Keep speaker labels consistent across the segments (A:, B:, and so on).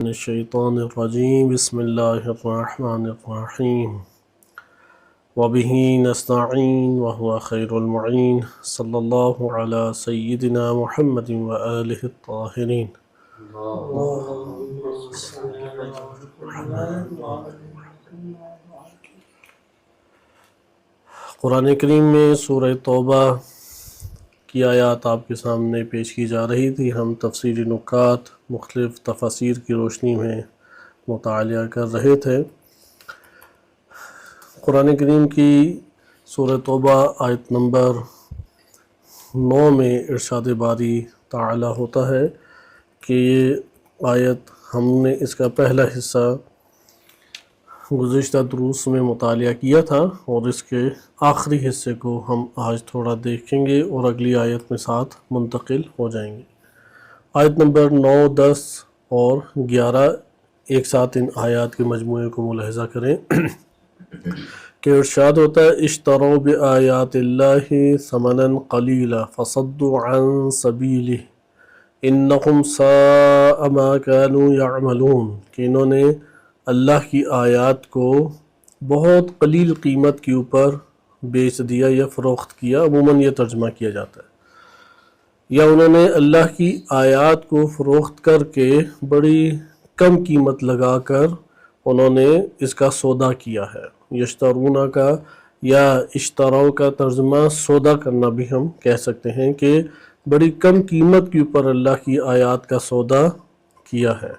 A: الشیطان الرجیم بسم اللہ الرحمن الرحیم وبہ نستعین وہو خیر المعین صلی اللہ علی سیدنا محمد وآلہ الطاہرین۔ قرآن کریم میں سورہ توبہ کی آیات آپ کے سامنے پیش کی جا رہی تھی۔ ہم تفسیری نکات مختلف تفاسیر کی روشنی میں مطالعہ کر رہے تھے۔ قرآن کریم کی سورہ توبہ آیت نمبر 9 میں ارشاد باری تعالی ہوتا ہے کہ یہ آیت ہم نے اس کا پہلا حصہ گزشتہ دروس میں مطالعہ کیا تھا اور اس کے آخری حصے کو ہم آج تھوڑا دیکھیں گے اور اگلی آیت میں ساتھ منتقل ہو جائیں گے۔ آیت نمبر 9، 10 اور 11 ایک ساتھ ان آیات کے مجموعے کو ملاحظہ کریں کہ ارشاد ہوتا ہے اشتروا بآیات اللہ ثمنا قلیلا فصدوا عن سبیلہ انہم ساء ما كانوا یعملون، کہ انہوں نے اللہ کی آیات کو بہت قلیل قیمت کے اوپر بیچ دیا یا فروخت کیا، عموماً یہ ترجمہ کیا جاتا ہے، یا انہوں نے اللہ کی آیات کو فروخت کر کے بڑی کم قیمت لگا کر انہوں نے اس کا سودا کیا ہے۔ یشترون کا یا اشتراؤ کا ترجمہ سودا کرنا بھی ہم کہہ سکتے ہیں کہ بڑی کم قیمت کے اوپر اللہ کی آیات کا سودا کیا ہے،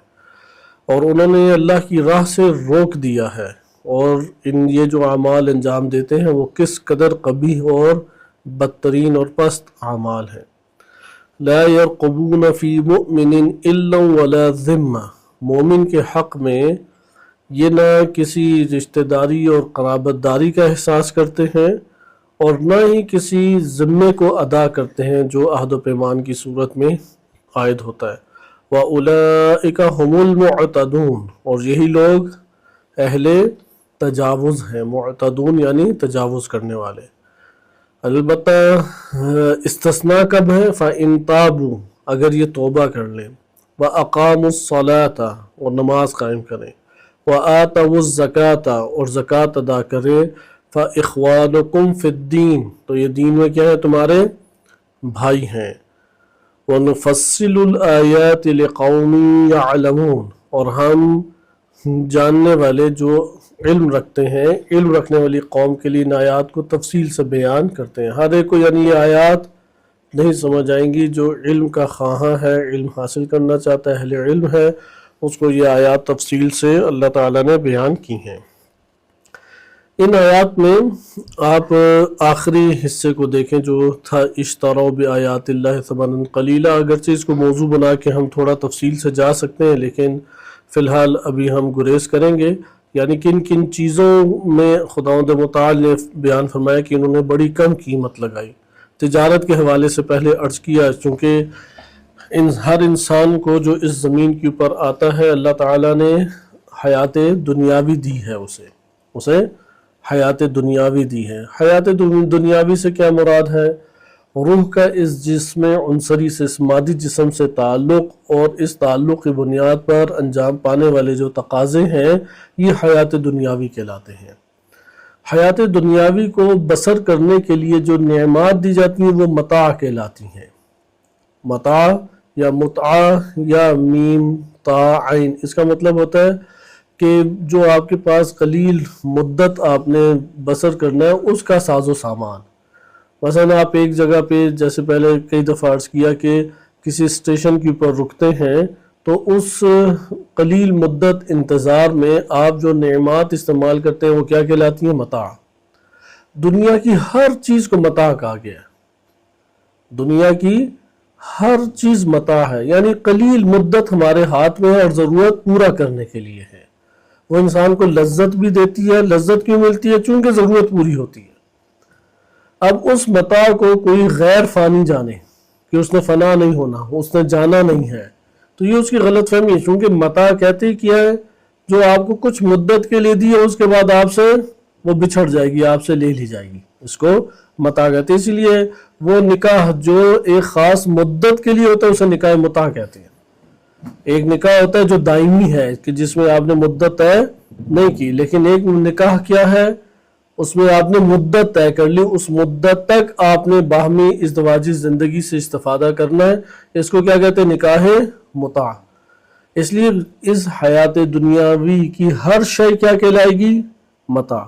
A: اور انہوں نے اللہ کی راہ سے روک دیا ہے، اور یہ جو اعمال انجام دیتے ہیں وہ کس قدر قبیح اور بدترین اور پست اعمال ہیں۔ لا يرقبون فی مؤمن الا ولا ذمہ، مومن کے حق میں یہ نہ کسی رشتہ داری اور قرابت داری کا احساس کرتے ہیں اور نہ ہی کسی ذمے کو ادا کرتے ہیں جو عہد و پیمان کی صورت میں عائد ہوتا ہے۔ وَأُولَئِكَ هُمُ الْمُعْتَدُونَ، اور یہی لوگ اہل تجاوز ہیں۔ معتدون یعنی تجاوز کرنے والے۔ البتہ استثناء کب ہے؟ فَإِن تَابُوا، اگر یہ توبہ کر لیں، وَأَقَامُوا الصَّلَاةَ، اور نماز قائم کریں، وَآتَوُا الزَّكَاةَ، اور زکوٰۃ ادا کریں، فَإِخْوَانُكُمْ فِي الدِّينِ، تو یہ دین میں کیا ہے؟ تمہارے بھائی ہیں۔ وَنُفَصِّلُ الْآيَاتِ لِقَوْمٍ يَعْلَمُونَ، اور ہم جاننے والے جو علم رکھتے ہیں، علم رکھنے والی قوم کے لیے ان آیات کو تفصیل سے بیان کرتے ہیں۔ ہر ایک کو یعنی یہ آیات نہیں سمجھ آئیں گی، جو علم کا خواہاں ہے، علم حاصل کرنا چاہتا ہے، اہل علم ہے، اس کو یہ آیات تفصیل سے اللہ تعالیٰ نے بیان کی ہیں۔ ان آیات میں آپ آخری حصے کو دیکھیں جو تھا اشتروا بآیات اللہ ثمنا قلیلا، اگرچہ اس کو موضوع بنا کے ہم تھوڑا تفصیل سے جا سکتے ہیں، لیکن فی الحال ابھی ہم گریز کریں گے، یعنی کن کن چیزوں میں خداوند متعال نے بیان فرمایا کہ انہوں نے بڑی کم قیمت لگائی۔ تجارت کے حوالے سے پہلے عرض کیا، چونکہ ہر انسان کو جو اس زمین کے اوپر آتا ہے اللہ تعالیٰ نے حیات دنیاوی دی ہے، اسے حیات دنیاوی دی ہے۔ حیات دنیاوی سے کیا مراد ہے؟ روح کا اس جسم عنصری سے، اس مادی جسم سے تعلق، اور اس تعلق کی بنیاد پر انجام پانے والے جو تقاضے ہیں، یہ حیات دنیاوی کہلاتے ہیں۔ حیات دنیاوی کو بسر کرنے کے لیے جو نعمات دی جاتی ہیں وہ متاع کہلاتی ہیں۔ متاع یا متعہ یا میم تا عین، اس کا مطلب ہوتا ہے کہ جو آپ کے پاس قلیل مدت آپ نے بسر کرنا ہے اس کا ساز و سامان۔ مثلا آپ ایک جگہ پہ، جیسے پہلے کئی دفعہ عرض کیا کہ کسی اسٹیشن کے اوپر رکتے ہیں، تو اس قلیل مدت انتظار میں آپ جو نعمات استعمال کرتے ہیں وہ کیا کہلاتی ہیں؟ متاع۔ دنیا کی ہر چیز کو متاع کہا گیا ہے۔ دنیا کی ہر چیز متاع ہے، یعنی قلیل مدت ہمارے ہاتھ میں ہے اور ضرورت پورا کرنے کے لیے ہے۔ وہ انسان کو لذت بھی دیتی ہے۔ لذت کیوں ملتی ہے؟ چونکہ ضرورت پوری ہوتی ہے۔ اب اس متاع کو کوئی غیر فانی جانے کہ اس نے فنا نہیں ہونا، اس نے جانا نہیں ہے، تو یہ اس کی غلط فہمی ہے، چونکہ متاع کہتے ہی کیا ہے؟ جو آپ کو کچھ مدت کے لیے دی ہے، اس کے بعد آپ سے وہ بچھڑ جائے گی، آپ سے لے لی جائے گی، اس کو متاع کہتے ہیں۔ اسی لیے وہ نکاح جو ایک خاص مدت کے لیے ہوتا ہے اسے نکاح متاع کہتے ہیں۔ ایک نکاح ہوتا ہے جو دائمی ہے کہ جس میں آپ نے مدت طے نہیں کی، لیکن ایک نکاح کیا ہے اس میں آپ نے مدت طے کر لی، اس مدت تک آپ نے باہمی ازدواجی زندگی سے استفادہ کرنا ہے، اس کو کیا کہتے ہیں؟ نکاح متع۔ اس لیے اس حیات دنیاوی کی ہر شے کیا کہلائے گی؟ متع۔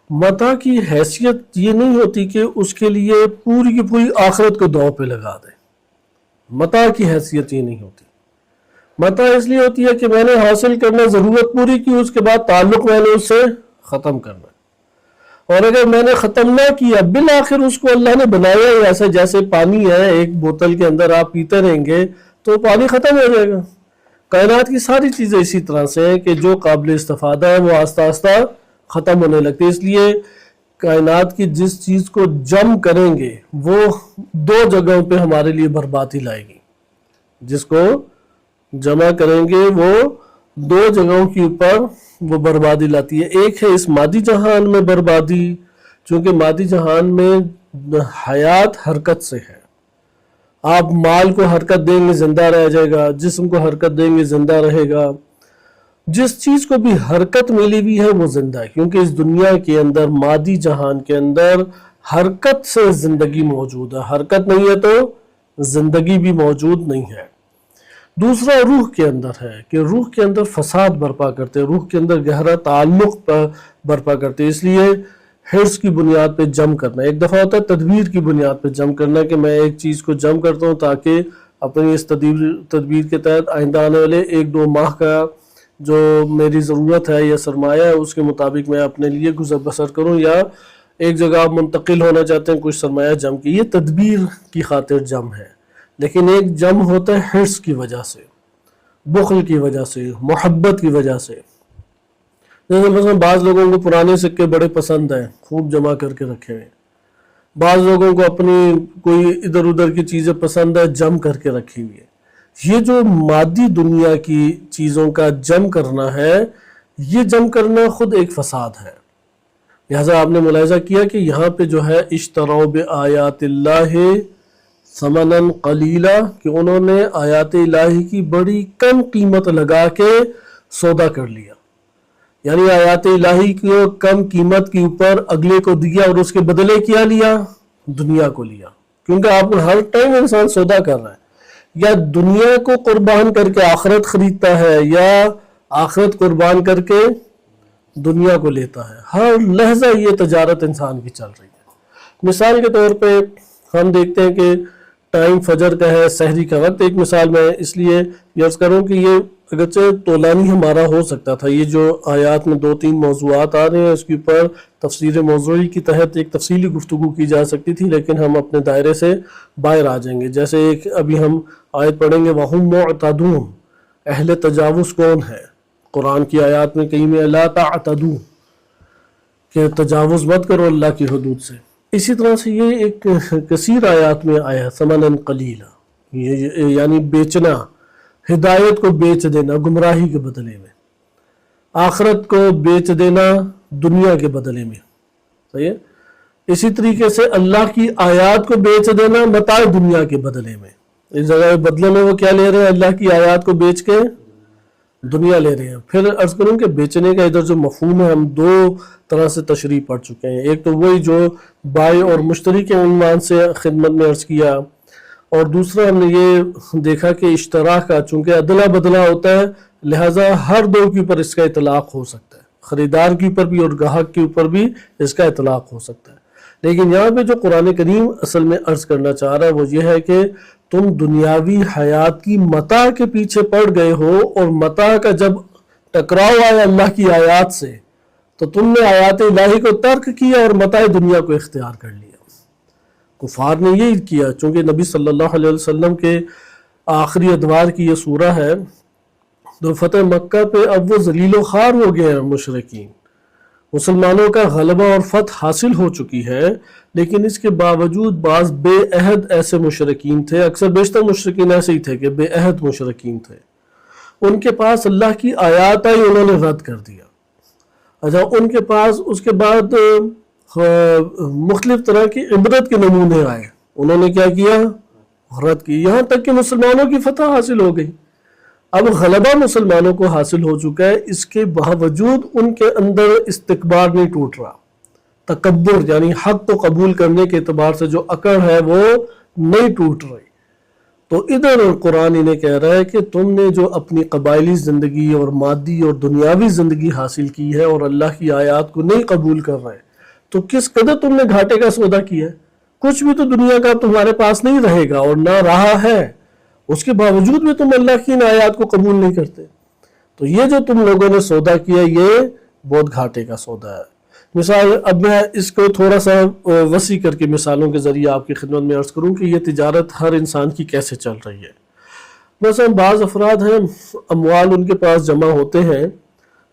A: متع کی حیثیت یہ نہیں ہوتی کہ اس کے لیے پوری کی پوری آخرت کو داؤ پہ لگا دیں، متع کی حیثیت یہ نہیں ہوتی۔ متع اس لیے ہوتی ہے کہ میں نے حاصل کرنا، ضرورت پوری کی، اس کے بعد تعلق میں نے اس سے ختم کرنا، اور اگر میں نے ختم نہ کیا بالآخر اس کو اللہ نے بنایا ہی ایسا جیسے پانی ہے، ایک بوتل کے اندر آپ پیتے رہیں گے تو پانی ختم ہو جائے گا۔ کائنات کی ساری چیزیں اسی طرح سے ہیں کہ جو قابل استفادہ ہے وہ آہستہ آہستہ ختم ہونے لگتی ہے۔ اس لیے کائنات کی جس چیز کو جم کریں گے وہ دو جگہوں پہ ہمارے لیے بربادی لائے گی، جس کو جمع کریں گے وہ دو جگہوں کے اوپر وہ بربادی لاتی ہے۔ ایک ہے اس مادی جہان میں بربادی، چونکہ مادی جہان میں حیات حرکت سے ہے، آپ مال کو حرکت دیں گے زندہ رہ جائے گا، جسم کو حرکت دیں گے زندہ رہے گا، جس چیز کو بھی حرکت ملی ہوئی ہے وہ زندہ ہے، کیونکہ اس دنیا کے اندر مادی جہان کے اندر حرکت سے زندگی موجود ہے، حرکت نہیں ہے تو زندگی بھی موجود نہیں ہے۔ دوسرا روح کے اندر ہے کہ روح کے اندر فساد برپا کرتے، روح کے اندر گہرا تعلق برپا کرتے، اس لیے حرص کی بنیاد پہ جم کرنا۔ ایک دفعہ ہوتا ہے تدبیر کی بنیاد پہ جم کرنا کہ میں ایک چیز کو جم کرتا ہوں تاکہ اپنی اس تدبیر کے تحت آئندہ آنے والے 1-2 ماہ کا جو میری ضرورت ہے یا سرمایہ ہے اس کے مطابق میں اپنے لیے گزر بسر کروں، یا ایک جگہ آپ منتقل ہونا چاہتے ہیں کچھ سرمایہ جم کی، یہ تدبیر کی خاطر جم ہے۔ لیکن ایک جم ہوتا ہے حرص کی وجہ سے، بخل کی وجہ سے، محبت کی وجہ سے۔ جیسے مثلا بعض لوگوں کو پرانے سکے بڑے پسند ہیں، خوب جمع کر کے رکھے ہوئے، بعض لوگوں کو اپنی کوئی ادھر ادھر کی چیزیں پسند ہے جم کر کے رکھی ہوئی ہے۔ یہ جو مادی دنیا کی چیزوں کا جم کرنا ہے، یہ جم کرنا خود ایک فساد ہے۔ لہٰذا آپ نے ملاحظہ کیا کہ یہاں پہ جو ہے اشتروا بآیات اللہ ثمنا قلیلا، کہ انہوں نے آیات الہی کی بڑی کم قیمت لگا کے سودا کر لیا، یعنی آیات الہی کو کم قیمت کے اوپر اگلے کو دیا اور اس کے بدلے کیا لیا؟ دنیا کو لیا۔ کیونکہ آپ ہر ٹائم انسان سودا کر رہا ہے، یا دنیا کو قربان کر کے آخرت خریدتا ہے یا آخرت قربان کر کے دنیا کو لیتا ہے، ہر لحظہ یہ تجارت انسان کی چل رہی ہے۔ مثال کے طور پہ ہم دیکھتے ہیں کہ ٹائم فجر کا ہے، سحری کا وقت، ایک مثال میں اس لیے عرض کروں کہ یہ اگرچہ طولانی ہمارا ہو سکتا تھا، یہ جو آیات میں 2-3 موضوعات آ رہے ہیں اس کے اوپر تفسیر موضوعی کی تحت ایک تفصیلی گفتگو کی جا سکتی تھی، لیکن ہم اپنے دائرے سے باہر آ جائیں گے۔ جیسے ایک ابھی ہم آیت پڑھیں گے وَهُمْ مُعْتَدُونَ، اہل تجاوز کون ہے؟ قرآن کی آیات میں کہیں میں لا تعتدوا، کہ تجاوز مت کرو اللہ کی حدود سے۔ اسی طرح سے یہ ایک کثیر آیات میں آیا ہے ثمنا قلیلا، یعنی بیچنا، ہدایت کو بیچ دینا گمراہی کے بدلے میں، آخرت کو بیچ دینا دنیا کے بدلے میں، صحیح ہے؟ اسی طریقے سے اللہ کی آیات کو بیچ دینا متاع دنیا کے بدلے میں، اس جگہ بدلے میں وہ کیا لے رہے ہیں؟ اللہ کی آیات کو بیچ کے دنیا لے رہے ہیں۔ پھر عرض کروں کہ بیچنے کا ادھر جو مفہوم ہے ہم 2 طرح سے تشریح پڑھ چکے ہیں، ایک تو وہی جو بائع اور مشتری کے عنوان سے خدمت میں عرض کیا، اور دوسرا ہم نے یہ دیکھا کہ اشتراک کا چونکہ ادلا بدلا ہوتا ہے لہٰذا ہر دو کے اوپر اس کا اطلاق ہو سکتا ہے، خریدار کے اوپر بھی اور گاہک کے اوپر بھی اس کا اطلاق ہو سکتا ہے۔ لیکن یہاں پہ جو قرآن کریم اصل میں عرض کرنا چاہ رہا ہے وہ یہ ہے کہ تم دنیاوی حیات کی متاع کے پیچھے پڑ گئے ہو، اور متاع کا جب ٹکراؤ آیا اللہ کی آیات سے تو تم نے آیات الہی کو ترک کیا اور متاع دنیا کو اختیار کر لیا۔ کفار نے یہی کیا، چونکہ نبی صلی اللہ علیہ وسلم کے آخری ادوار کی یہ سورہ ہے، تو فتح مکہ پہ اب وہ ذلیل و خوار ہو گئے ہیں مشرکین، مسلمانوں کا غلبہ اور فتح حاصل ہو چکی ہے، لیکن اس کے باوجود بعض بے عہد ایسے مشرکین تھے، اکثر بیشتر مشرکین ایسے ہی تھے کہ بے عہد مشرکین تھے، ان کے پاس اللہ کی آیات آئی انہوں نے رد کر دیا۔ اچھا، ان کے پاس اس کے بعد مختلف طرح کی عبرت کے نمونے آئے، انہوں نے کیا کیا؟ رد کی، یہاں تک کہ مسلمانوں کی فتح حاصل ہو گئی۔ اب غلبہ مسلمانوں کو حاصل ہو چکا ہے، اس کے باوجود ان کے اندر استکبار نہیں ٹوٹ رہا، تکبر یعنی حق کو قبول کرنے کے اعتبار سے جو اکڑ ہے وہ نہیں ٹوٹ رہی۔ تو ادھر قرآن انہیں کہہ رہا ہے کہ تم نے جو اپنی قبائلی زندگی اور مادی اور دنیاوی زندگی حاصل کی ہے اور اللہ کی آیات کو نہیں قبول کر رہے، تو کس قدر تم نے گھاٹے کا سودا کیا ہے۔ کچھ بھی تو دنیا کا تمہارے پاس نہیں رہے گا اور نہ رہا ہے، اس کے باوجود بھی تم اللہ کی ان آیات کو قبول نہیں کرتے۔ تو یہ جو تم لوگوں نے سودا کیا یہ بہت گھاٹے کا سودا ہے۔ مثال اب میں اس کو تھوڑا سا وسیع کر کے مثالوں کے ذریعے آپ کی خدمت میں عرض کروں کہ یہ تجارت ہر انسان کی کیسے چل رہی ہے۔ مثلا بعض افراد ہیں، اموال ان کے پاس جمع ہوتے ہیں،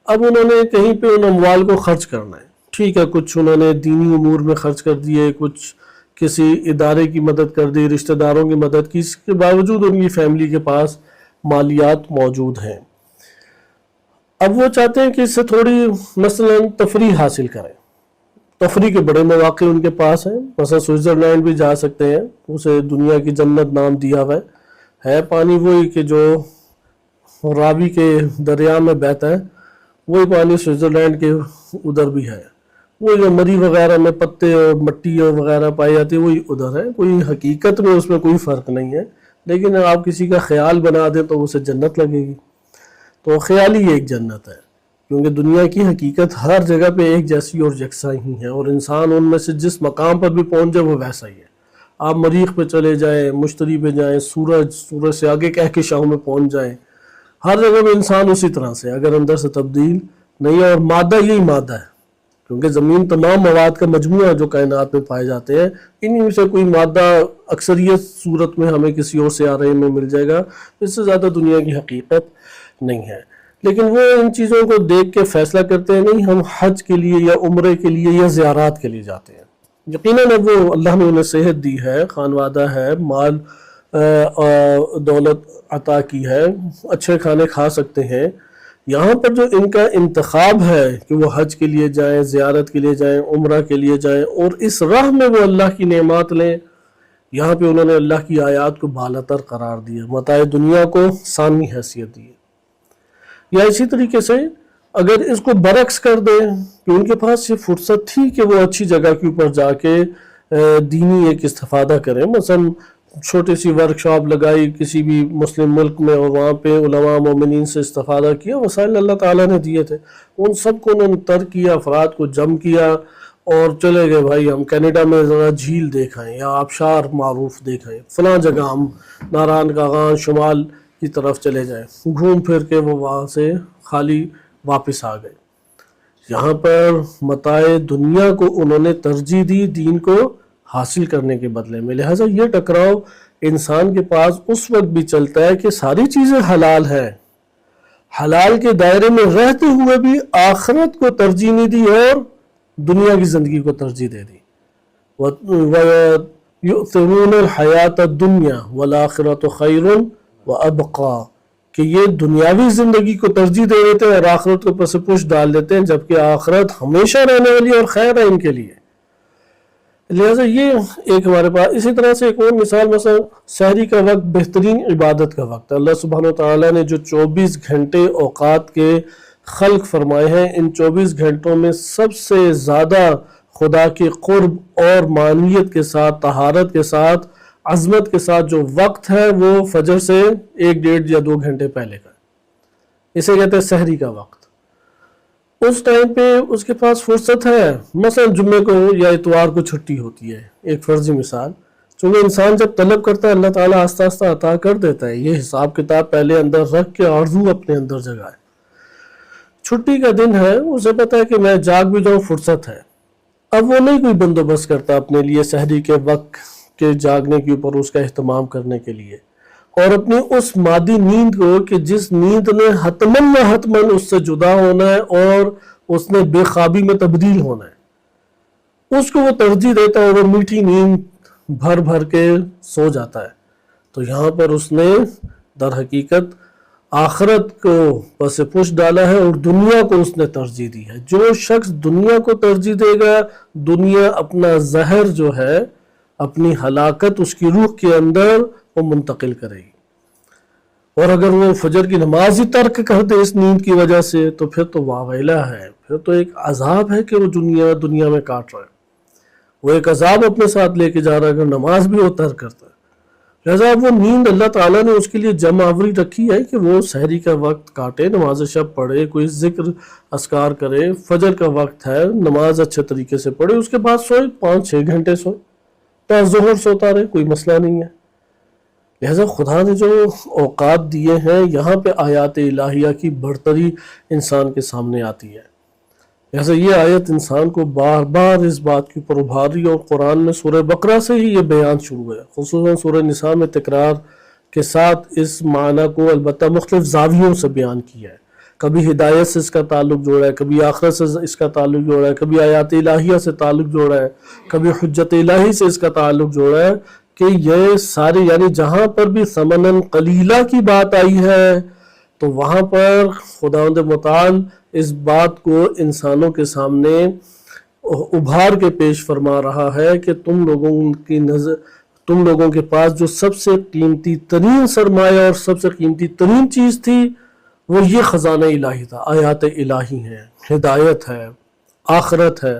A: اب انہوں نے کہیں پہ ان اموال کو خرچ کرنا ہے، ٹھیک ہے، کچھ انہوں نے دینی امور میں خرچ کر دیے، کچھ کسی ادارے کی مدد کر دی، رشتہ داروں کی مدد کی، اس کے باوجود ان کی فیملی کے پاس مالیات موجود ہیں۔ اب وہ چاہتے ہیں کہ اس سے تھوڑی مثلا تفریح حاصل کریں، تفریح کے بڑے مواقع ان کے پاس ہیں، مثلا سوئٹزرلینڈ بھی جا سکتے ہیں، اسے دنیا کی جنت نام دیا ہوا ہے پانی وہی کہ جو راوی کے دریا میں بہتا ہے، وہی پانی سوئٹزرلینڈ کے ادھر بھی ہے، وہ جو مری وغیرہ میں پتے اور مٹی اور وغیرہ پائی جاتی ہے وہی ادھر ہے، کوئی حقیقت میں اس میں کوئی فرق نہیں ہے، لیکن آپ کسی کا خیال بنا دیں تو اسے جنت لگے گی۔ تو خیالی ایک جنت ہے، کیونکہ دنیا کی حقیقت ہر جگہ پہ ایک جیسی اور یکساں ہی ہے، اور انسان ان میں سے جس مقام پر بھی پہنچ جائے وہ ویسا ہی ہے۔ آپ مریخ پہ چلے جائیں، مشتری پہ جائیں، سورج سے آگے کہکشاؤں میں پہنچ جائیں، ہر جگہ میں انسان اسی طرح سے اگر اندر سے تبدیل نہیں ہے، اور مادہ یہی مادہ ہے، کیونکہ زمین تمام مواد کا مجموعہ جو کائنات میں پائے جاتے ہیں، انہی میں سے کوئی مادہ اکثریت صورت میں ہمیں کسی اور سیارے میں مل جائے گا، اس سے زیادہ دنیا کی حقیقت نہیں ہے۔ لیکن وہ ان چیزوں کو دیکھ کے فیصلہ کرتے ہیں نہیں ہم حج کے لیے یا عمرے کے لیے یا زیارات کے لیے جاتے ہیں۔ یقیناً اب وہ اللہ نے انہیں صحت دی ہے، خانوادہ ہے، مال دولت عطا کی ہے، اچھے کھانے کھا سکتے ہیں، یہاں پر جو ان کا انتخاب ہے کہ وہ حج کے لیے جائیں، زیارت کے لیے جائیں، عمرہ کے لیے جائیں اور اس راہ میں وہ اللہ کی نعمات لیں، یہاں پہ انہوں نے اللہ کی آیات کو بالاتر قرار دیا، متاع دنیا کو ثانی حیثیت دی۔ یا اسی طریقے سے اگر اس کو برعکس کر دیں کہ ان کے پاس یہ فرصت تھی کہ وہ اچھی جگہ کے اوپر جا کے دینی ایک استفادہ کریں، مثلا چھوٹی سی ورکشاپ لگائی کسی بھی مسلم ملک میں اور وہاں پہ علماء مومنین سے استفادہ کیا، وسائل اللہ تعالیٰ نے دیے تھے، ان سب کو انہوں نے ترک کیا، افراد کو جم کیا اور چلے گئے بھائی ہم کینیڈا میں ذرا جھیل دیکھائیں یا آبشار معروف دیکھائیں، فلاں جگہ ہم ناران کاغان شمال کی طرف چلے جائیں، گھوم پھر کے وہ وہاں سے خالی واپس آ گئے۔ یہاں پر متاع دنیا کو انہوں نے ترجیح دی دین کو حاصل کرنے کے بدلے میں، لہٰذا یہ ٹکراؤ انسان کے پاس اس وقت بھی چلتا ہے کہ ساری چیزیں حلال ہیں، حلال کے دائرے میں رہتے ہوئے بھی آخرت کو ترجیح نہیں دی اور دنیا کی زندگی کو ترجیح دے دی۔ وَيُؤْثِرُونَ الْحَيَاةَ الدُّنْيَا وَالْآخِرَةُ خَيْرٌ وَأَبْقَىٰ، کہ یہ دنیاوی زندگی کو ترجیح دے دیتے ہیں اور آخرت کو پس پش ڈال دیتے ہیں، جبکہ آخرت ہمیشہ رہنے والی اور خیر ہے ان کے لیے۔ لہٰذا یہ ایک ہمارے پاس اسی طرح سے ایک اور مثال، مثلا سحری کا وقت بہترین عبادت کا وقت ہے۔ اللہ سبحانہ وتعالیٰ نے جو 24 گھنٹے اوقات کے خلق فرمائے ہیں، ان 24 گھنٹوں میں سب سے زیادہ خدا کے قرب اور معنویت کے ساتھ، طہارت کے ساتھ، عظمت کے ساتھ جو وقت ہے وہ فجر سے 1 ڈیڑھ یا 2 گھنٹے پہلے کا، اسے کہتے ہیں سحری کا وقت۔ اس ٹائم پہ اس کے پاس فرصت ہے، مثلا جمعے کو یا اتوار کو چھٹی ہوتی ہے، ایک فرضی مثال، چونکہ انسان جب طلب کرتا ہے اللہ تعالیٰ آہستہ آہستہ عطا کر دیتا ہے، یہ حساب کتاب پہلے اندر رکھ کے آرزو اپنے اندر جگائے۔ چھٹی کا دن ہے، اسے پتا ہے کہ میں جاگ بھی جاؤں، فرصت ہے، اب وہ نہیں کوئی بندوبست کرتا اپنے لیے سحری کے وقت کے جاگنے کے اوپر اس کا اہتمام کرنے کے لیے، اور اپنی اس مادی نیند کو کہ جس نیند نے حتماً و حتماً اس سے جدا ہونا ہے اور اس نے بے خوابی میں تبدیل ہونا ہے، اس کو وہ ترجیح دیتا ہے اور وہ میٹھی نیند بھر بھر کے سو جاتا ہے۔ تو یہاں پر اس نے در حقیقت آخرت کو پس پش ڈالا ہے اور دنیا کو اس نے ترجیح دی ہے۔ جو شخص دنیا کو ترجیح دے گا، دنیا اپنا زہر جو ہے، اپنی ہلاکت اس کی روح کے اندر وہ منتقل کرے گی۔ اور اگر وہ فجر کی نماز ہی ترک کر دے اس نیند کی وجہ سے تو پھر تو واویلا ہے، پھر تو ایک عذاب ہے کہ وہ دنیا میں کاٹ رہا ہے، وہ ایک عذاب اپنے ساتھ لے کے جا رہا ہے اگر نماز بھی وہ ترک کرتا ہے۔ لہٰذا وہ نیند اللہ تعالیٰ نے اس کے لیے جمع آوری رکھی ہے کہ وہ سحری کا وقت کاٹے، نماز شب پڑھے، کوئی ذکر اذکار کرے، فجر کا وقت ہے نماز اچھے طریقے سے پڑھے، اس کے بعد سوئے 5-6 گھنٹے سوئے، تا ظہر سوتا رہے، کوئی مسئلہ نہیں ہے۔ لہٰذا خدا نے جو اوقات دیے ہیں یہاں پہ آیات الہیہ کی برتری انسان کے سامنے آتی ہے۔ لہٰذا یہ آیت انسان کو بار بار اس بات کی اوپر ابھار رہی ہے، اور قرآن میں سورہ بقرہ سے ہی یہ بیان شروع ہے، خصوصاً سورہ نساء میں تکرار کے ساتھ اس معنی کو البتہ مختلف زاویوں سے بیان کیا ہے۔ کبھی ہدایت سے اس کا تعلق جوڑا ہے، کبھی آخرت سے اس کا تعلق جوڑا ہے، کبھی آیات الہیہ سے تعلق جوڑا ہے، کبھی حجت الہی سے اس کا تعلق جوڑا ہے کہ یہ سارے یعنی جہاں پر بھی ثمناً قلیلہ کی بات آئی ہے تو وہاں پر خداوند متعال اس بات کو انسانوں کے سامنے ابھار کے پیش فرما رہا ہے کہ تم لوگوں کے پاس جو سب سے قیمتی ترین سرمایہ اور سب سے قیمتی ترین چیز تھی وہ یہ خزانہ الہی تھا، آیات الہی ہیں، ہدایت ہے، آخرت ہے۔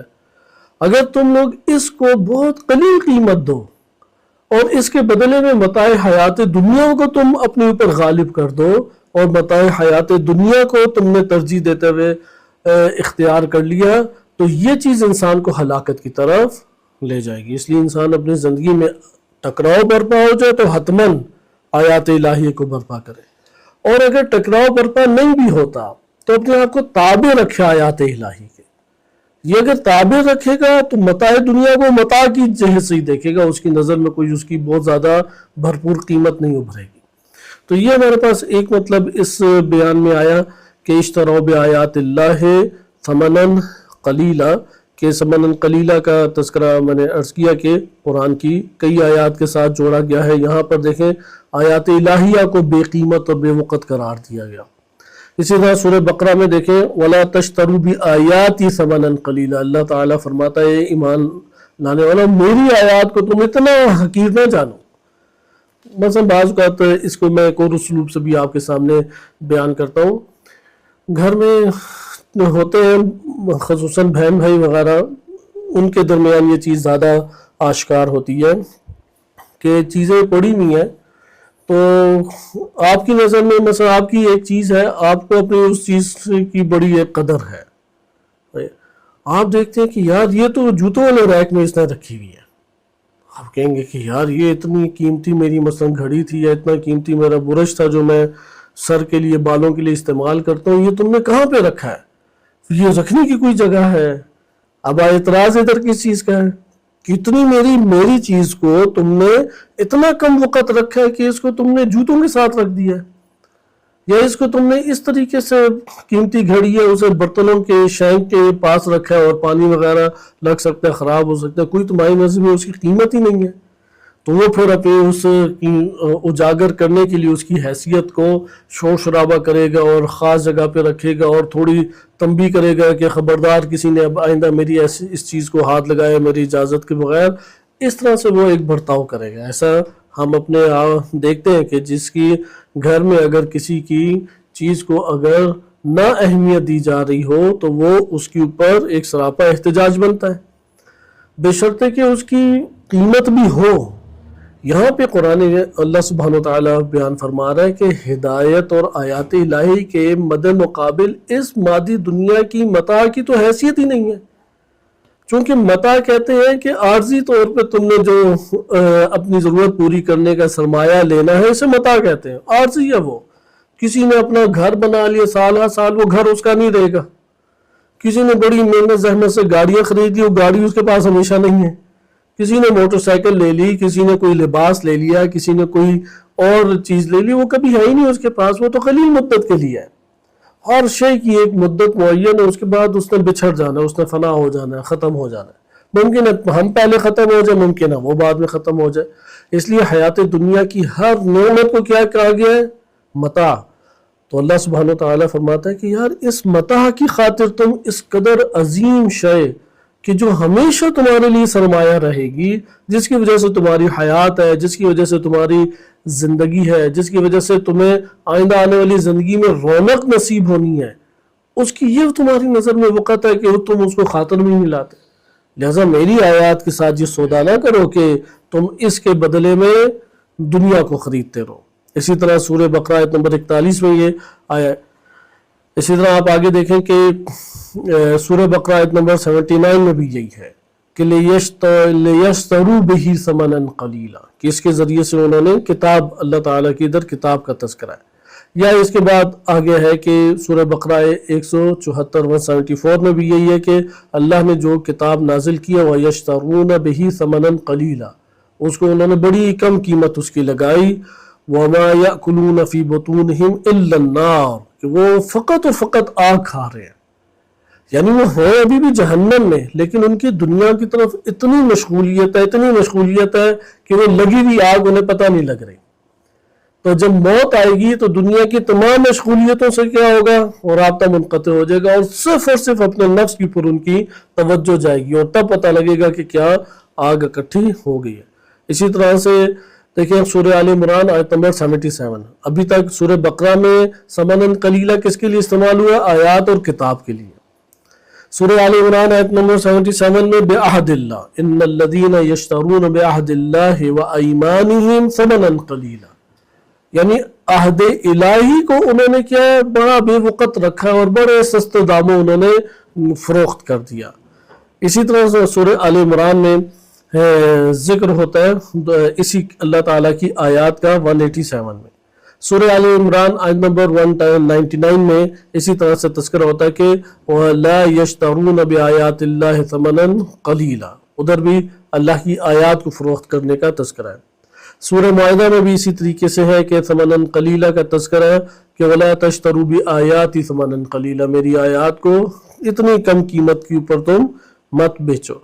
A: اگر تم لوگ اس کو بہت قلیل قیمت دو اور اس کے بدلے میں متاع حیات دنیا کو تم اپنے اوپر غالب کر دو اور متاع حیات دنیا کو تم نے ترجیح دیتے ہوئے اختیار کر لیا تو یہ چیز انسان کو ہلاکت کی طرف لے جائے گی۔ اس لیے انسان اپنی زندگی میں ٹکراؤ برپا ہو جائے تو حتماً آیات الہیہ کو برپا کرے، اور اگر ٹکراؤ برپا نہیں بھی ہوتا تو اپنے آپ کو تابع رکھے آیات الہی کے۔ یہ اگر تابع رکھے گا تو متاع دنیا کو متاع کی جہت سے ہی دیکھے گا، اس کی نظر میں کوئی اس کی بہت زیادہ بھرپور قیمت نہیں ابھرے گی۔ تو یہ ہمارے پاس ایک مطلب اس بیان میں آیا کہ اشتروا بآیات اللہ ثمناً قلیلا، کہ ثمناً قلیلا کا تذکرہ میں نے عرض کیا کہ قرآن کی کئی آیات کے ساتھ جوڑا گیا ہے۔ یہاں پر دیکھیں آیات الہیہ کو بے قیمت اور بے وقت قرار دیا گیا۔ اسی طرح سورہ بقرہ میں دیکھیں وَلَا تَشْتَرُوا بِآيَاتِي ثَمَنًا قَلِيلًا، اللہ تعالیٰ فرماتا ہے ایمان لانے والا میری آیات کو تم اتنا حقیر نہ جانو۔ مثلا بعض اوقات اس کو میں ایک اور اسلوب سے بھی آپ کے سامنے بیان کرتا ہوں۔ گھر میں ہوتے ہیں خصوصاً بہن بھائی وغیرہ، ان کے درمیان یہ چیز زیادہ آشکار ہوتی ہے کہ چیزیں پڑی ہوئی ہیں تو آپ کی نظر میں مثلا آپ کی ایک چیز ہے، آپ کو اپنی اس چیز کی بڑی ایک قدر ہے، آپ دیکھتے ہیں کہ یار یہ تو جوتوں والے ریک میں اس نے رکھی ہوئی ہے، آپ کہیں گے کہ یار یہ اتنی قیمتی میری مثلا گھڑی تھی یا اتنا قیمتی میرا برش تھا جو میں سر کے لیے بالوں کے لیے استعمال کرتا ہوں، یہ تم نے کہاں پہ رکھا ہے؟ یہ رکھنے کی کوئی جگہ ہے؟ اب اعتراض ادھر کس چیز کا ہے؟ کتنی میری چیز کو تم نے اتنا کم وقت رکھا ہے کہ اس کو تم نے جوتوں کے ساتھ رکھ دیا ہے، یا اس کو تم نے اس طریقے سے قیمتی گھڑی ہے اسے برتنوں کے شینک کے پاس رکھا ہے اور پانی وغیرہ لگ سکتا ہے، خراب ہو سکتا ہے، کوئی تمہاری نظر میں اس کی قیمت ہی نہیں ہے، تو وہ پھر اپنے اس اجاگر کرنے کے لیے اس کی حیثیت کو شور شرابہ کرے گا اور خاص جگہ پہ رکھے گا اور تھوڑی تنبیہ کرے گا کہ خبردار کسی نے اب آئندہ میری اس چیز کو ہاتھ لگایا میری اجازت کے بغیر، اس طرح سے وہ ایک برتاؤ کرے گا۔ ایسا ہم اپنے دیکھتے ہیں کہ جس کی گھر میں اگر کسی کی چیز کو اگر نہ اہمیت دی جا رہی ہو تو وہ اس کے اوپر ایک سراپا احتجاج بنتا ہے، بشرطے کہ اس کی قیمت بھی ہو۔ یہاں پہ قرآن اللہ سبحانہ وتعالیٰ بیان فرما رہا ہے کہ ہدایت اور آیات الہی کے مد مقابل اس مادی دنیا کی متاع کی تو حیثیت ہی نہیں ہے، چونکہ متاع کہتے ہیں کہ عارضی طور پہ تم نے جو اپنی ضرورت پوری کرنے کا سرمایہ لینا ہے اسے متاع کہتے ہیں، عارضی ہے وہ۔ کسی نے اپنا گھر بنا لیا سال ہر سال، وہ گھر اس کا نہیں رہے گا۔ کسی نے بڑی محنت زحمت سے گاڑیاں خرید لی، وہ گاڑی اس کے پاس ہمیشہ نہیں ہے۔ کسی نے موٹر سائیکل لے لی، کسی نے کوئی لباس لے لیا، کسی نے کوئی اور چیز لے لی، وہ کبھی ہے ہی نہیں اس کے پاس، وہ تو قلیل مدت کے لیے ہے۔ ہر شے کی ایک مدت معین ہے، اس کے بعد اس نے بچھڑ جانا ہے، اس نے فنا ہو جانا ہے، ختم ہو جانا ہے۔ ممکن ہے ہم پہلے ختم ہو جائے، ممکن ہے وہ بعد میں ختم ہو جائے۔ اس لیے حیات دنیا کی ہر نعمت کو کیا کہا گیا ہے؟ متاع۔ تو اللہ سبحانہ وتعالیٰ فرماتا ہے کہ یار اس متاع کی خاطر تم اس قدر عظیم شے کہ جو ہمیشہ تمہارے لیے سرمایہ رہے گی، جس کی وجہ سے تمہاری حیات ہے، جس کی وجہ سے تمہاری زندگی ہے، جس کی وجہ سے تمہیں آئندہ آنے والی زندگی میں رونق نصیب ہونی ہے، اس کی یہ تمہاری نظر میں وقت ہے کہ تم اس کو خاطر میں نہیں لاتے. لہٰذا میری آیات کے ساتھ یہ سودا نہ کرو کہ تم اس کے بدلے میں دنیا کو خریدتے رہو. اسی طرح سورہ بقرہ آیت نمبر 41 میں یہ آیا ہے. اسی طرح آپ آگے دیکھیں کہ سورہ بقرہ آیت نمبر 79 میں بھی یہی ہے کہ لِيَشْتَرُوا بِهِ ثَمَنًا قَلِيلًا، کہ اس کے ذریعے سے انہوں نے کتاب، اللہ تعالیٰ کی ادھر کتاب کا تذکرہ ہے. یا اس کے بعد آگے ہے کہ سورہ بقرہ 174 174 میں بھی یہی ہے کہ اللہ نے جو کتاب نازل کیا وَيَشْتَرُونَ بِهِ ثَمَنًا قَلِيلًا، اس کو انہوں نے بڑی کم قیمت اس کی لگائی. وَمَا يَأْكُلُونَ فِي بُطُونِهِمْ إِلَّا النَّارِ، کہ وہ فقط و فقط آگ کھا رہے ہیں. یعنی وہ ہیں ابھی بھی جہنم میں، لیکن ان کی دنیا کی طرف اتنی مشغولیت ہے کہ وہ لگی ہوئی آگ انہیں پتہ نہیں لگ رہی. تو جب موت آئے گی تو دنیا کی تمام مشغولیتوں سے کیا ہوگا، اور رابطہ منقطع ہو جائے گا، اور صرف اپنے نفس کی پر ان کی توجہ جائے گی، اور تب پتہ لگے گا کہ کیا آگ اکٹھی ہو گئی ہے. اسی طرح سے دیکھیں سورہ آل عمران آیت نمبر 77. ابھی تک سورہ بقرہ میں ثمنًا قلیلہ کس کے لیے استعمال ہوا؟ آیات اور کتاب کے لیے. سورہ آل عمران آیت نمبر 77 میں بعہد اللہ ان الذین یشترون بعہد اللہ وایمانہم ثمنًا قلیلا، یعنی عہد الہی کو انہوں نے کیا بڑا بے وقت رکھا اور بڑے سستے داموں انہوں نے فروخت کر دیا. اسی طرح سے سورہ آل عمران میں ذکر ہوتا ہے اسی اللہ تعالیٰ کی آیات کا 187 میں. سورہ آل عمران آیت نمبر 199 میں اسی طرح سے تذکرہ ہوتا ہے کہ وَلَا يَشْتَرُونَ بِآيَاتِ اللَّهِ ثَمَنًا قَلِيلًا، ادھر بھی اللہ کی آیات کو فروخت کرنے کا تذکرہ ہے. سورہ معاہدہ میں بھی اسی طریقے سے ہے کہ ثمنًا قلیلہ کا تذکرہ ہے کہ وَلَا تَشْتَرُوا بِآيَاتِ ثَمَنًا قَلِيلًا، میری آیات کو اتنی کم قیمت کے اوپر تم مت بیچو.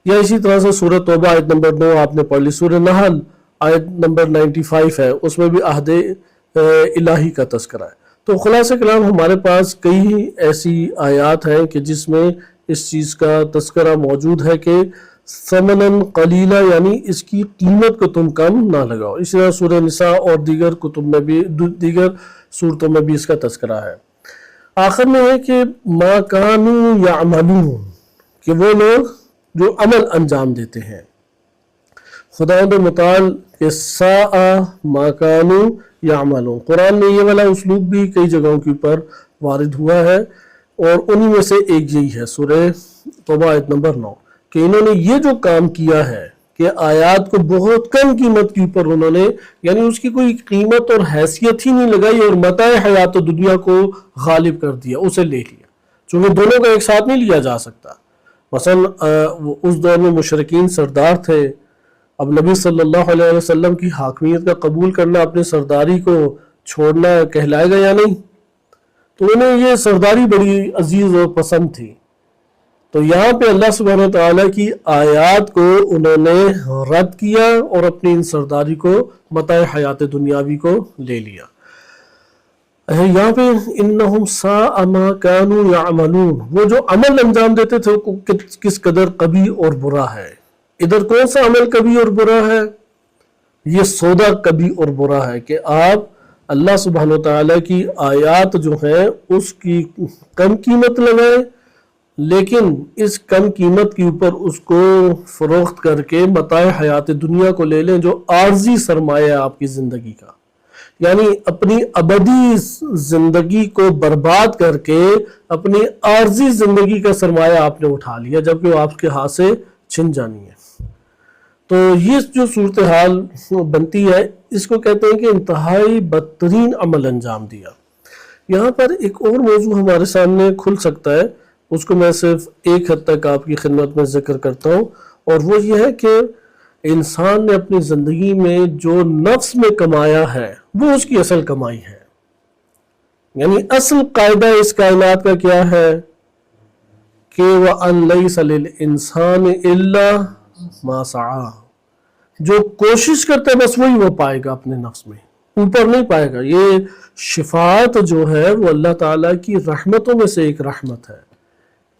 A: یا اسی طرح سے سورہ توبہ آیت نمبر 9 آپ نے پڑھ لی. سورہ نحل آیت نمبر 95 ہے، اس میں بھی عہد الہی کا تذکرہ ہے. تو خلاصہ کلام ہمارے پاس کئی ایسی آیات ہیں کہ جس میں اس چیز کا تذکرہ موجود ہے کہ ثمنًا قلیلا، یعنی اس کی قیمت کو تم کم نہ لگاؤ. اسی طرح سورہ نساء اور دیگر کتب میں بھی، دیگر صورتوں میں بھی اس کا تذکرہ ہے. آخر میں ہے کہ ما کانوا یعملون، کہ وہ لوگ جو عمل انجام دیتے ہیں. خداوند متعال کہ ساء ما کانوا یعملون، قرآن میں یہ والا اسلوب بھی کئی جگہوں کے اوپر وارد ہوا ہے، اور انہی میں سے ایک یہی ہے سورہ توبہ آیت نمبر 9 کہ انہوں نے یہ جو کام کیا ہے کہ آیات کو بہت کم قیمت کے اوپر انہوں نے، یعنی اس کی کوئی قیمت اور حیثیت ہی نہیں لگائی، اور متاع حیات دنیا کو غالب کر دیا، اسے لے لیا. چونکہ دونوں کا ایک ساتھ نہیں لیا جا سکتا. مثلا اس دور میں مشرکین سردار تھے، اب نبی صلی اللہ علیہ وسلم کی حاکمیت کا قبول کرنا، اپنے سرداری کو چھوڑنا کہلائے گا یا نہیں؟ تو انہیں یہ سرداری بڑی عزیز و پسند تھی. تو یہاں پہ اللہ سبحانہ وتعالیٰ کی آیات کو انہوں نے رد کیا اور اپنی ان سرداری کو متاع حیات دنیاوی کو لے لیا. یہاں پہ انہم ساء ما کانوا یعملون، وہ جو عمل انجام دیتے تھے وہ کس قدر قبیح اور برا ہے. ادھر کون سا عمل قبیح اور برا ہے؟ یہ سودا قبیح اور برا ہے کہ آپ اللہ سبحانہ وتعالیٰ کی آیات جو ہیں اس کی کم قیمت لگائیں، لیکن اس کم قیمت کے اوپر اس کو فروخت کر کے متاع حیات دنیا کو لے لیں، جو عارضی سرمایہ ہے آپ کی زندگی کا. یعنی اپنی ابدی زندگی کو برباد کر کے اپنی عارضی زندگی کا سرمایہ آپ نے اٹھا لیا، جبکہ وہ آپ کے ہاتھ سے چھن جانی ہے. تو یہ جو صورتحال بنتی ہے اس کو کہتے ہیں کہ انتہائی بدترین عمل انجام دیا. یہاں پر ایک اور موضوع ہمارے سامنے کھل سکتا ہے، اس کو میں صرف ایک حد تک آپ کی خدمت میں ذکر کرتا ہوں، اور وہ یہ ہے کہ انسان نے اپنی زندگی میں جو نفس میں کمایا ہے وہ اس کی اصل کمائی ہے. یعنی اصل قاعدہ اس کائنات کا کیا ہے کہ وَأَن لَيْسَ لِلْإِنسَانِ إِلَّا مَا سَعَىٰ، جو کوشش کرتا ہے بس وہی وہ پائے گا، اپنے نفس میں اوپر نہیں پائے گا. یہ شفاعت جو ہے وہ اللہ تعالیٰ کی رحمتوں میں سے ایک رحمت ہے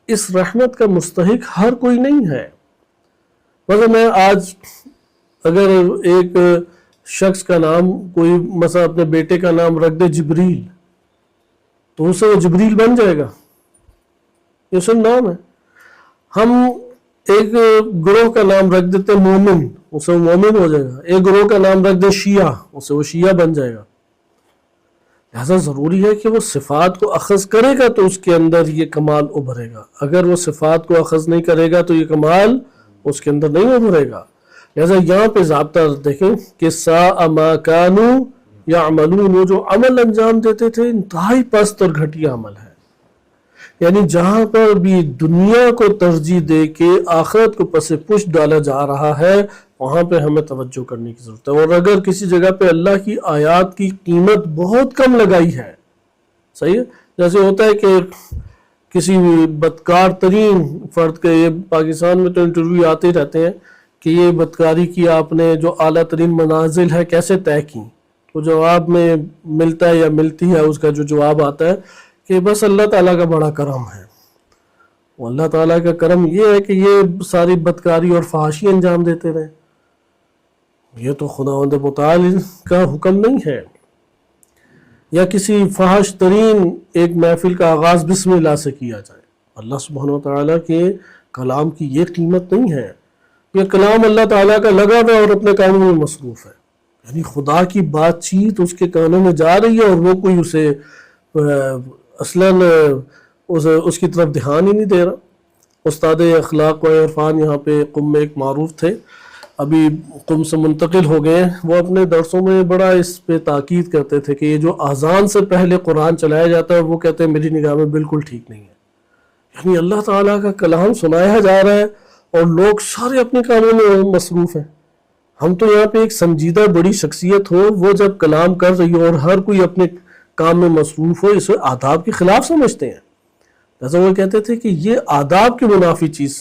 A: اس رحمت کا مستحق ہر کوئی نہیں ہے۔ مثلا میں آج اگر ایک شخص کا نام کوئی مثلا اپنے بیٹے کا نام رکھ دے جبریل، تو اسے وہ جبریل بن جائے گا، یہ سن نام ہے۔ ہم ایک گروہ کا نام رکھ دیتے مومن، اسے وہ مومن ہو جائے گا۔ ایک گروہ کا نام رکھ دے شیعہ، اسے وہ شیعہ بن جائے گا۔ لہذا ضروری ہے کہ وہ صفات کو اخذ کرے گا تو اس کے اندر یہ کمال ابھرے گا، اگر وہ صفات کو اخذ نہیں کرے گا تو یہ کمال اس کے اندر نہیں ابھرے گا۔ لہذا یہاں پہ ضابطہ دیکھیں کہ ساء ما کانوا یعملون، وہ جو عمل انجام دیتے تھے انتہائی پست اور گھٹیا عمل ہے۔ یعنی جہاں پر بھی دنیا کو ترجیح دے کے آخرت کو پس پش ڈالا جا رہا ہے وہاں پہ ہمیں توجہ کرنے کی ضرورت ہے۔ اور اگر کسی جگہ پہ اللہ کی آیات کی قیمت بہت کم لگائی ہے، صحیح ہے، جیسے ہوتا ہے کہ کسی بدکار ترین فرد کے، یہ پاکستان میں تو انٹرویو آتے رہتے ہیں کہ یہ بدکاری کی آپ نے جو اعلیٰ ترین منازل ہے کیسے طے کی، تو جواب میں ملتا ہے یا ملتی ہے اس کا جو جواب آتا ہے کہ بس اللہ تعالیٰ کا بڑا کرم ہے۔ وہ اللہ تعالیٰ کا کرم یہ ہے کہ یہ ساری بدکاری اور فحاشی انجام دیتے رہے، یہ تو خداوند متعال کا حکم نہیں ہے۔ یا کسی فحش ترین ایک محفل کا آغاز بسم اللہ سے کیا جائے، اللہ سبحانہ وتعالیٰ کے کلام کی یہ قیمت نہیں ہے۔ یہ کلام اللہ تعالیٰ کا لگا ہوا اور اپنے کاموں میں مصروف ہے، یعنی خدا کی بات چیت اس کے کانوں میں جا رہی ہے اور وہ کوئی اسے اصلاً اس کی طرف دھیان ہی نہیں دے رہا۔ استاد اخلاق و عرفان یہاں پہ قم میں ایک معروف تھے، ابھی قم سے منتقل ہو گئے، وہ اپنے درسوں میں بڑا اس پہ تاکید کرتے تھے کہ یہ جو اذان سے پہلے قرآن چلایا جاتا ہے وہ کہتے ہیں میری نگاہ میں بالکل ٹھیک نہیں ہے۔ یعنی اللہ تعالیٰ کا کلام سنایا جا رہا ہے اور لوگ سارے اپنے کاموں میں مصروف ہیں۔ ہم تو یہاں پہ ایک سنجیدہ بڑی شخصیت ہو، وہ جب کلام کر رہی ہو اور ہر کوئی اپنے کام میں مصروف ہو، اسے آداب کے خلاف سمجھتے ہیں۔ جیسا وہ کہتے تھے کہ یہ آداب کے منافی چیز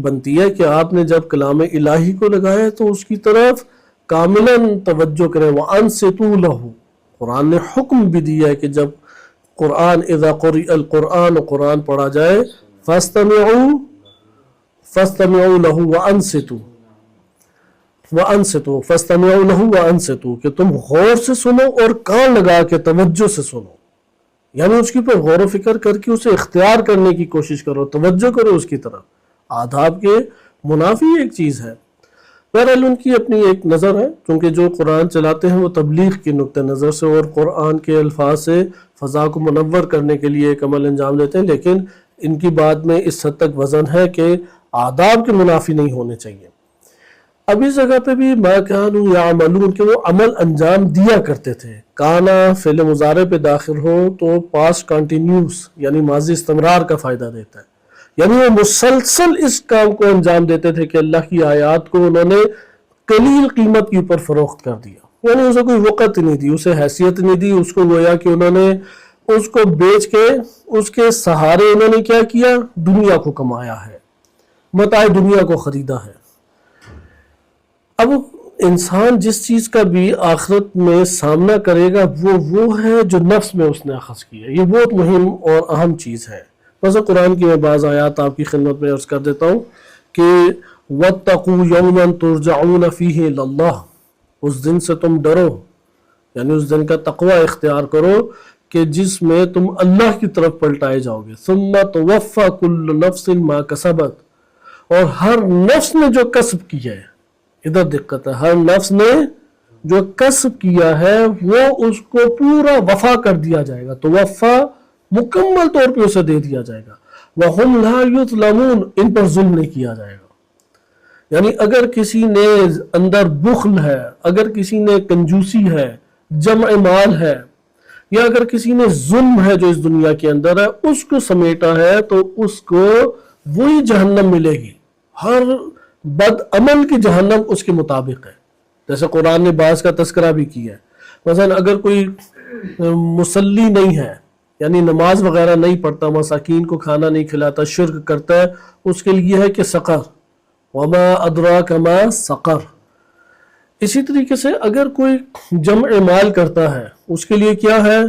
A: بنتی ہے کہ آپ نے جب کلام الہی کو لگایا تو اس کی طرف کاملاً توجہ کریں۔ وَأَنصِتُوا لَهُ، قرآن نے حکم بھی دیا ہے کہ جب قرآن اذا قرئ القرآن قرآن پڑھا جائے فَاسْتَمِعُوا لَهُ وَأَنصِتُوا فَاسْتَمِعُوا لَهُ وَأَنصِتُوا، کہ تم غور سے سنو اور کان لگا کے توجہ سے سنو، یعنی اس کی پر غور و فکر کر کے اسے اختیار کرنے کی کوشش کرو، توجہ کرو اس کی طرف۔ آداب کے منافی ایک چیز ہے۔ بہرحال ان کی اپنی ایک نظر ہے، کیونکہ جو قرآن چلاتے ہیں وہ تبلیغ کی نقطہ نظر سے اور قرآن کے الفاظ سے فضا کو منور کرنے کے لیے ایک عمل انجام دیتے ہیں، لیکن ان کی بات میں اس حد تک وزن ہے کہ آداب کے منافی نہیں ہونے چاہیے۔ اب اس جگہ پہ بھی ما کانوا یعملون کہ وہ عمل انجام دیا کرتے تھے، کانا فعل مضارع پہ داخل ہو تو پاسٹ کنٹینیوس یعنی ماضی استمرار کا فائدہ دیتا ہے، یعنی وہ مسلسل اس کام کو انجام دیتے تھے کہ اللہ کی آیات کو انہوں نے قلیل قیمت کے اوپر فروخت کر دیا، یعنی اسے کوئی وقت نہیں دی، اسے حیثیت نہیں دی، اس کو گویا کہ انہوں نے اس کو بیچ کے اس کے سہارے انہوں نے کیا کیا، دنیا کو کمایا ہے، متاع دنیا کو خریدا ہے۔ اب انسان جس چیز کا بھی آخرت میں سامنا کرے گا وہ ہے جو نفس میں اس نے اخذ کی ہے، یہ بہت مہم اور اہم چیز ہے۔ بس قرآن کی میں بعض آیات آپ کی خدمت میں عرض کر دیتا ہوں کہ وَاتَّقُوا يَوْمًا تُرْجَعُونَ فِيهِ إِلَى اللَّهِ، اس دن سے تم ڈرو، یعنی اس دن کا تقوی اختیار کرو کہ جس میں تم اللہ کی طرف پلٹائے جاؤ گے۔ ثُمَّ تُوَفَّى كُلُّ نَفْسٍ مَا كَسَبَتْ، اور ہر نفس نے جو کسب کیا ہے، ادھر دقت ہے، ہر نفس نے جو کسب کیا ہے وہ اس کو پورا وفا کر دیا جائے گا، تو وفا مکمل طور پہ اسے دے دیا جائے گا۔ وَهُمْ لَا يُظْلَمُونَ، ان پر ظلم نہیں کیا جائے گا۔ یعنی اگر کسی نے اندر بخل ہے، اگر کسی نے کنجوسی ہے، جمع مال ہے، یا اگر کسی نے ظلم ہے جو اس دنیا کے اندر ہے اس کو سمیٹا ہے تو اس کو وہی جہنم ملے گی، ہر بد عمل کی جہنم اس کے مطابق ہے، جیسے قرآن نے بعض کا تذکرہ بھی کیا ہے۔ مثلا اگر کوئی مصلی نہیں ہے، یعنی نماز وغیرہ نہیں پڑھتا، مساکین کو کھانا نہیں کھلاتا، شرک کرتا ہے، اس کے لیے ہے کہ سقر، وما ادراک ما سقر۔ اسی طریقے سے اگر کوئی جمع مال کرتا ہے اس کے لیے کیا ہے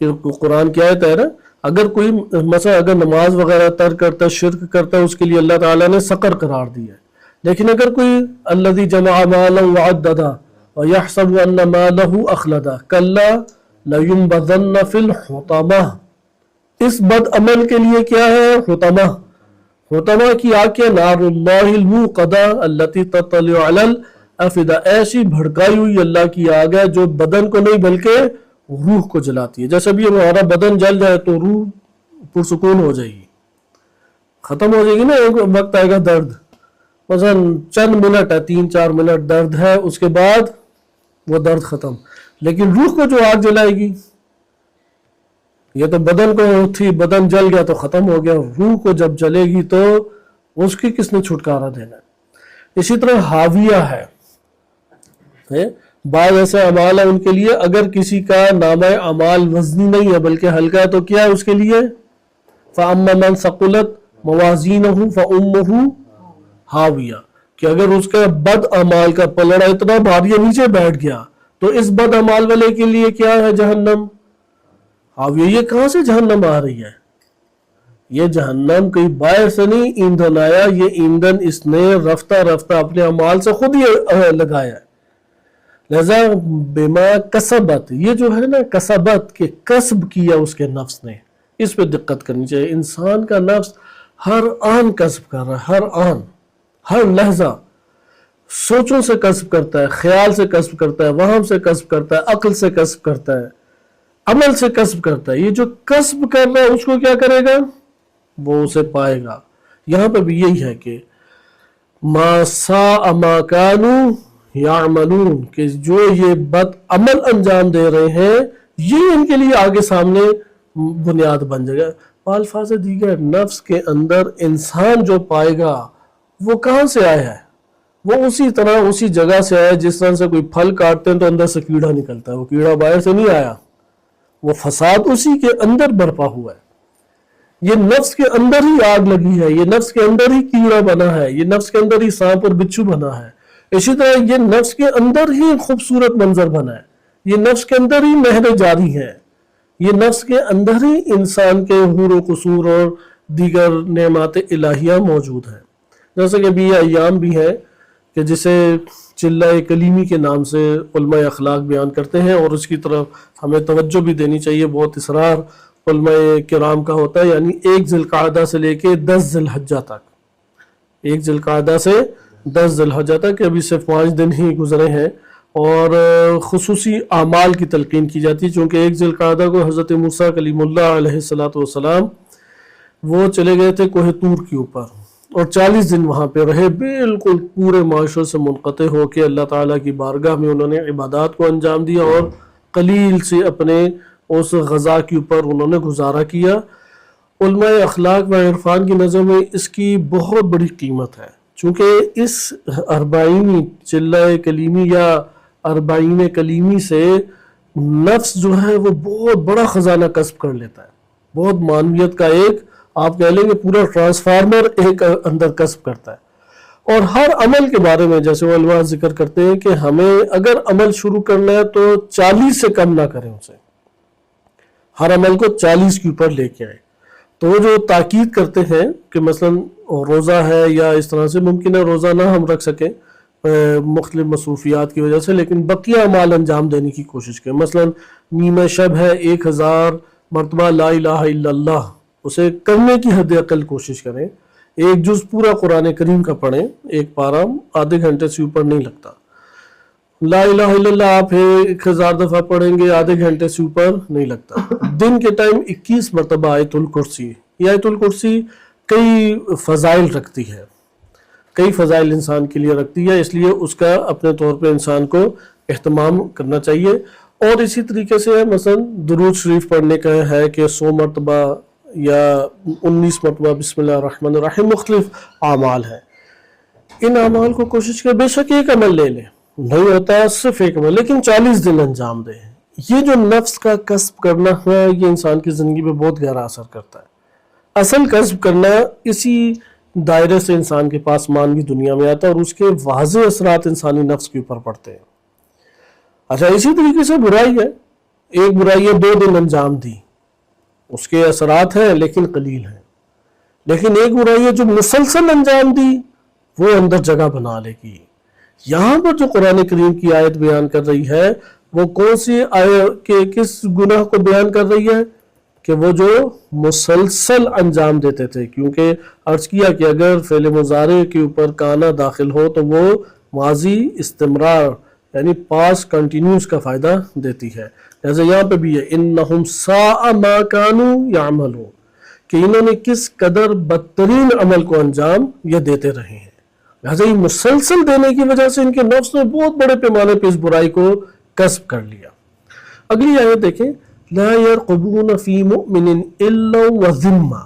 A: کہ قرآن کی آیت ہے نا، اگر کوئی مثلا اگر نماز وغیرہ ترک کرتا ہے، شرک کرتا ہے، اس کے لیے اللہ تعالیٰ نے سقر قرار دیا ہے. لیکن اگر کوئی الذی جمع مالا وعددا ویحسب ان مالہ اخلدا کلا لینبذن فی الحطمہ، اس بد عمل کے لیے کیا ہے؟ حطمہ. حطمہ کی آگ کیا؟ نار اللہ الموقدہ التی تطلع علی الافئدہ، ایسی بھڑکائی ہوئی اللہ کی آگ ہے جو بدن کو نہیں بلکہ روح کو جلاتی ہے. جیسے بھی ہمارا بدن جل جائے تو روح پرسکون ہو جائے گی، ختم ہو جائے گی نا. ایک وقت آئے گا درد، مثلا چند منٹ ہے، 3-4 منٹ درد ہے، اس کے بعد وہ درد ختم. لیکن روح کو جو آگ جلائے گی، یہ تو بدن کو تھی، بدن جل گیا تو ختم ہو گیا، روح کو جب جلے گی تو اس کی کس نے چھٹکارا دینا ہے. اسی طرح حاویہ ہے. بعض ایسے اعمال ہیں ان کے لیے اگر کسی کا نامہ اعمال وزنی نہیں ہے بلکہ ہلکا ہے تو کیا ہے اس کے لیے؟ فَأَمَّا مَنْ ثَقُلَتْ مَوَازِينُهُ فَأُمُّهُ حاویہ، کہ اگر اس کا بد اعمال کا پلڑا اتنا بھاری نیچے بیٹھ گیا تو اس بد اعمال والے کے لیے کیا ہے؟ جہنم. حاویہ. یہ کہاں سے جہنم آ رہی ہے؟ یہ جہنم کئی باہر سے نہیں ایندھن آیا، یہ ایندھن اس نے رفتہ رفتہ اپنے اعمال سے خود ہی لگایا ہے. لہذا بما کسبت، یہ جو ہے نا کسبت، کہ کسب کیا اس کے نفس نے، اس پہ دقت کرنی چاہیے. انسان کا نفس ہر آن کسب کر رہا ہے، ہر آن، ہر لحظہ سوچوں سے کسب کرتا ہے، خیال سے کسب کرتا ہے، وہم سے کسب کرتا ہے، عقل سے کسب کرتا ہے، عمل سے کسب کرتا ہے. یہ جو کسب کر رہا ہے اس کو کیا کرے گا؟ وہ اسے پائے گا. یہاں پہ بھی یہی ہے کہ ما ساء ما کانوا یعملون، کہ جو یہ بد عمل انجام دے رہے ہیں یہ ان کے لیے آگے سامنے بنیاد بن جائے گا. الفاظ دیگر نفس کے اندر انسان جو پائے گا وہ کہاں سے آیا ہے؟ وہ اسی طرح اسی جگہ سے آیا جس طرح سے کوئی پھل کاٹتے ہیں تو اندر سے کیڑا نکلتا ہے. وہ کیڑا باہر سے نہیں آیا، وہ فساد اسی کے اندر برپا ہوا ہے. یہ نفس کے اندر ہی آگ لگی ہے، یہ نفس کے اندر ہی کیڑا بنا ہے، یہ نفس کے اندر ہی سانپ اور بچھو بنا ہے. اسی طرح یہ نفس کے اندر ہی خوبصورت منظر بنا ہے، یہ نفس کے اندر ہی نہریں جاری ہیں، یہ نفس کے اندر ہی انسان کے حور و قصور اور دیگر نعمات الہیہ موجود ہیں. جیسے کہ ابھی یہ ایام بھی ہے کہ جسے چلہ کلیمی کے نام سے علماء اخلاق بیان کرتے ہیں، اور اس کی طرف ہمیں توجہ بھی دینی چاہیے. بہت اصرار علماء کرام کا ہوتا ہے، یعنی 1 ذی القعدہ سے لے کے 10 ذی الحجہ تک، 1 ذی القعدہ سے 10 ذی الحجہ تک، ابھی صرف 5 دن ہی گزرے ہیں، اور خصوصی اعمال کی تلقین کی جاتی ہے. چونکہ 1 ذی القعدہ کو حضرت موسیٰ کلیم اللہ علیہ السلام وہ چلے گئے تھے کوہ طور کے اوپر، اور 40 دن وہاں پہ رہے، بالکل پورے معاشرے سے منقطع ہو کے اللہ تعالیٰ کی بارگاہ میں انہوں نے عبادات کو انجام دیا، اور قلیل سے اپنے اس غذا کے اوپر انہوں نے گزارا کیا. علماء اخلاق و عرفان کی نظر میں اس کی بہت بڑی قیمت ہے، چونکہ اس 40 چلہ کلیمی یا 40 کلیمی سے نفس جو ہے وہ بہت بڑا خزانہ کسب کر لیتا ہے. بہت معنویت کا ایک آپ کہہ لیں کہ پورا ٹرانسفارمر ایک اندر کسب کرتا ہے. اور ہر عمل کے بارے میں جیسے علماء ذکر کرتے ہیں کہ ہمیں اگر عمل شروع کرنا ہے تو 40 سے کم نہ کریں اسے، ہر عمل کو 40 کے اوپر لے کے آئے. تو وہ جو تاکید کرتے ہیں کہ مثلا روزہ ہے یا اس طرح سے، ممکن ہے روزہ نہ ہم رکھ سکیں مختلف مصروفیات کی وجہ سے، لیکن بقیہ اعمال انجام دینے کی کوشش کریں. مثلا نیمہ شب ہے، 1000 مرتبہ لا الہ الا اللہ، اسے کرنے کی حد اقل کوشش کریں. 1 جز پورا قرآن کریم کا پڑھیں، 1 پارہ آدھے گھنٹے سے اوپر نہیں لگتا. لا الہ الا اللہ آپ 1000 دفعہ پڑھیں گے، آدھے گھنٹے سے اوپر نہیں لگتا. دن کے ٹائم 21 مرتبہ آیت الکرسی. یہ آیت الکرسی کئی فضائل رکھتی ہے، کئی فضائل انسان کے لیے رکھتی ہے، اس لیے اس کا اپنے طور پہ انسان کو اہتمام کرنا چاہیے. اور اسی طریقے سے مثلا درود شریف پڑھنے کا ہے کہ 100 مرتبہ یا 19 مرتبہ بسم اللہ الرحمن الرحیم. مختلف اعمال ہیں، ان اعمال کو کوشش کریں. بے شک ایک عمل لے لیں، نہیں ہوتا صرف ایک عمل، لیکن 40 دن انجام دیں. یہ جو نفس کا کسب کرنا ہے یہ انسان کی زندگی پہ بہت گہرا اثر کرتا ہے. اصل کسب کرنا اسی دائرے سے انسان کے پاس مانوی دنیا میں آتا ہے، اور اس کے واضح اثرات انسانی نفس کے اوپر پڑتے ہیں. اچھا، اسی طریقے سے برائی ہے، ایک برائی ہے 2 دن انجام دی، اس کے اثرات ہیں لیکن قلیل ہیں، لیکن ایک برائی ہے جو مسلسل انجام دی وہ اندر جگہ بنا لے گی۔ یہاں پر جو قرآن کریم کی آیت بیان کر رہی ہے وہ کون سی آیت کہ کس گناہ کو بیان کر رہی ہے؟ کہ وہ جو مسلسل انجام دیتے تھے، کیونکہ عرض کیا کہ اگر فعل مضارع کے اوپر کانا داخل ہو تو وہ ماضی استمرار یعنی پاس کنٹینیوس کا فائدہ دیتی ہے۔ جیسے یہاں پہ بھی ہے انہم ساء ما کانوا یعملون، کہ انہوں نے کس قدر بدترین عمل کو انجام یہ دیتے رہے ہیں۔ لہٰذا یہ مسلسل دینے کی وجہ سے ان کے نفس نے بہت بڑے پیمانے پہ اس برائی کو کسب کر لیا۔ اگلی آیت دیکھیں، لا يرقبون فی مؤمن الا وذمہ۔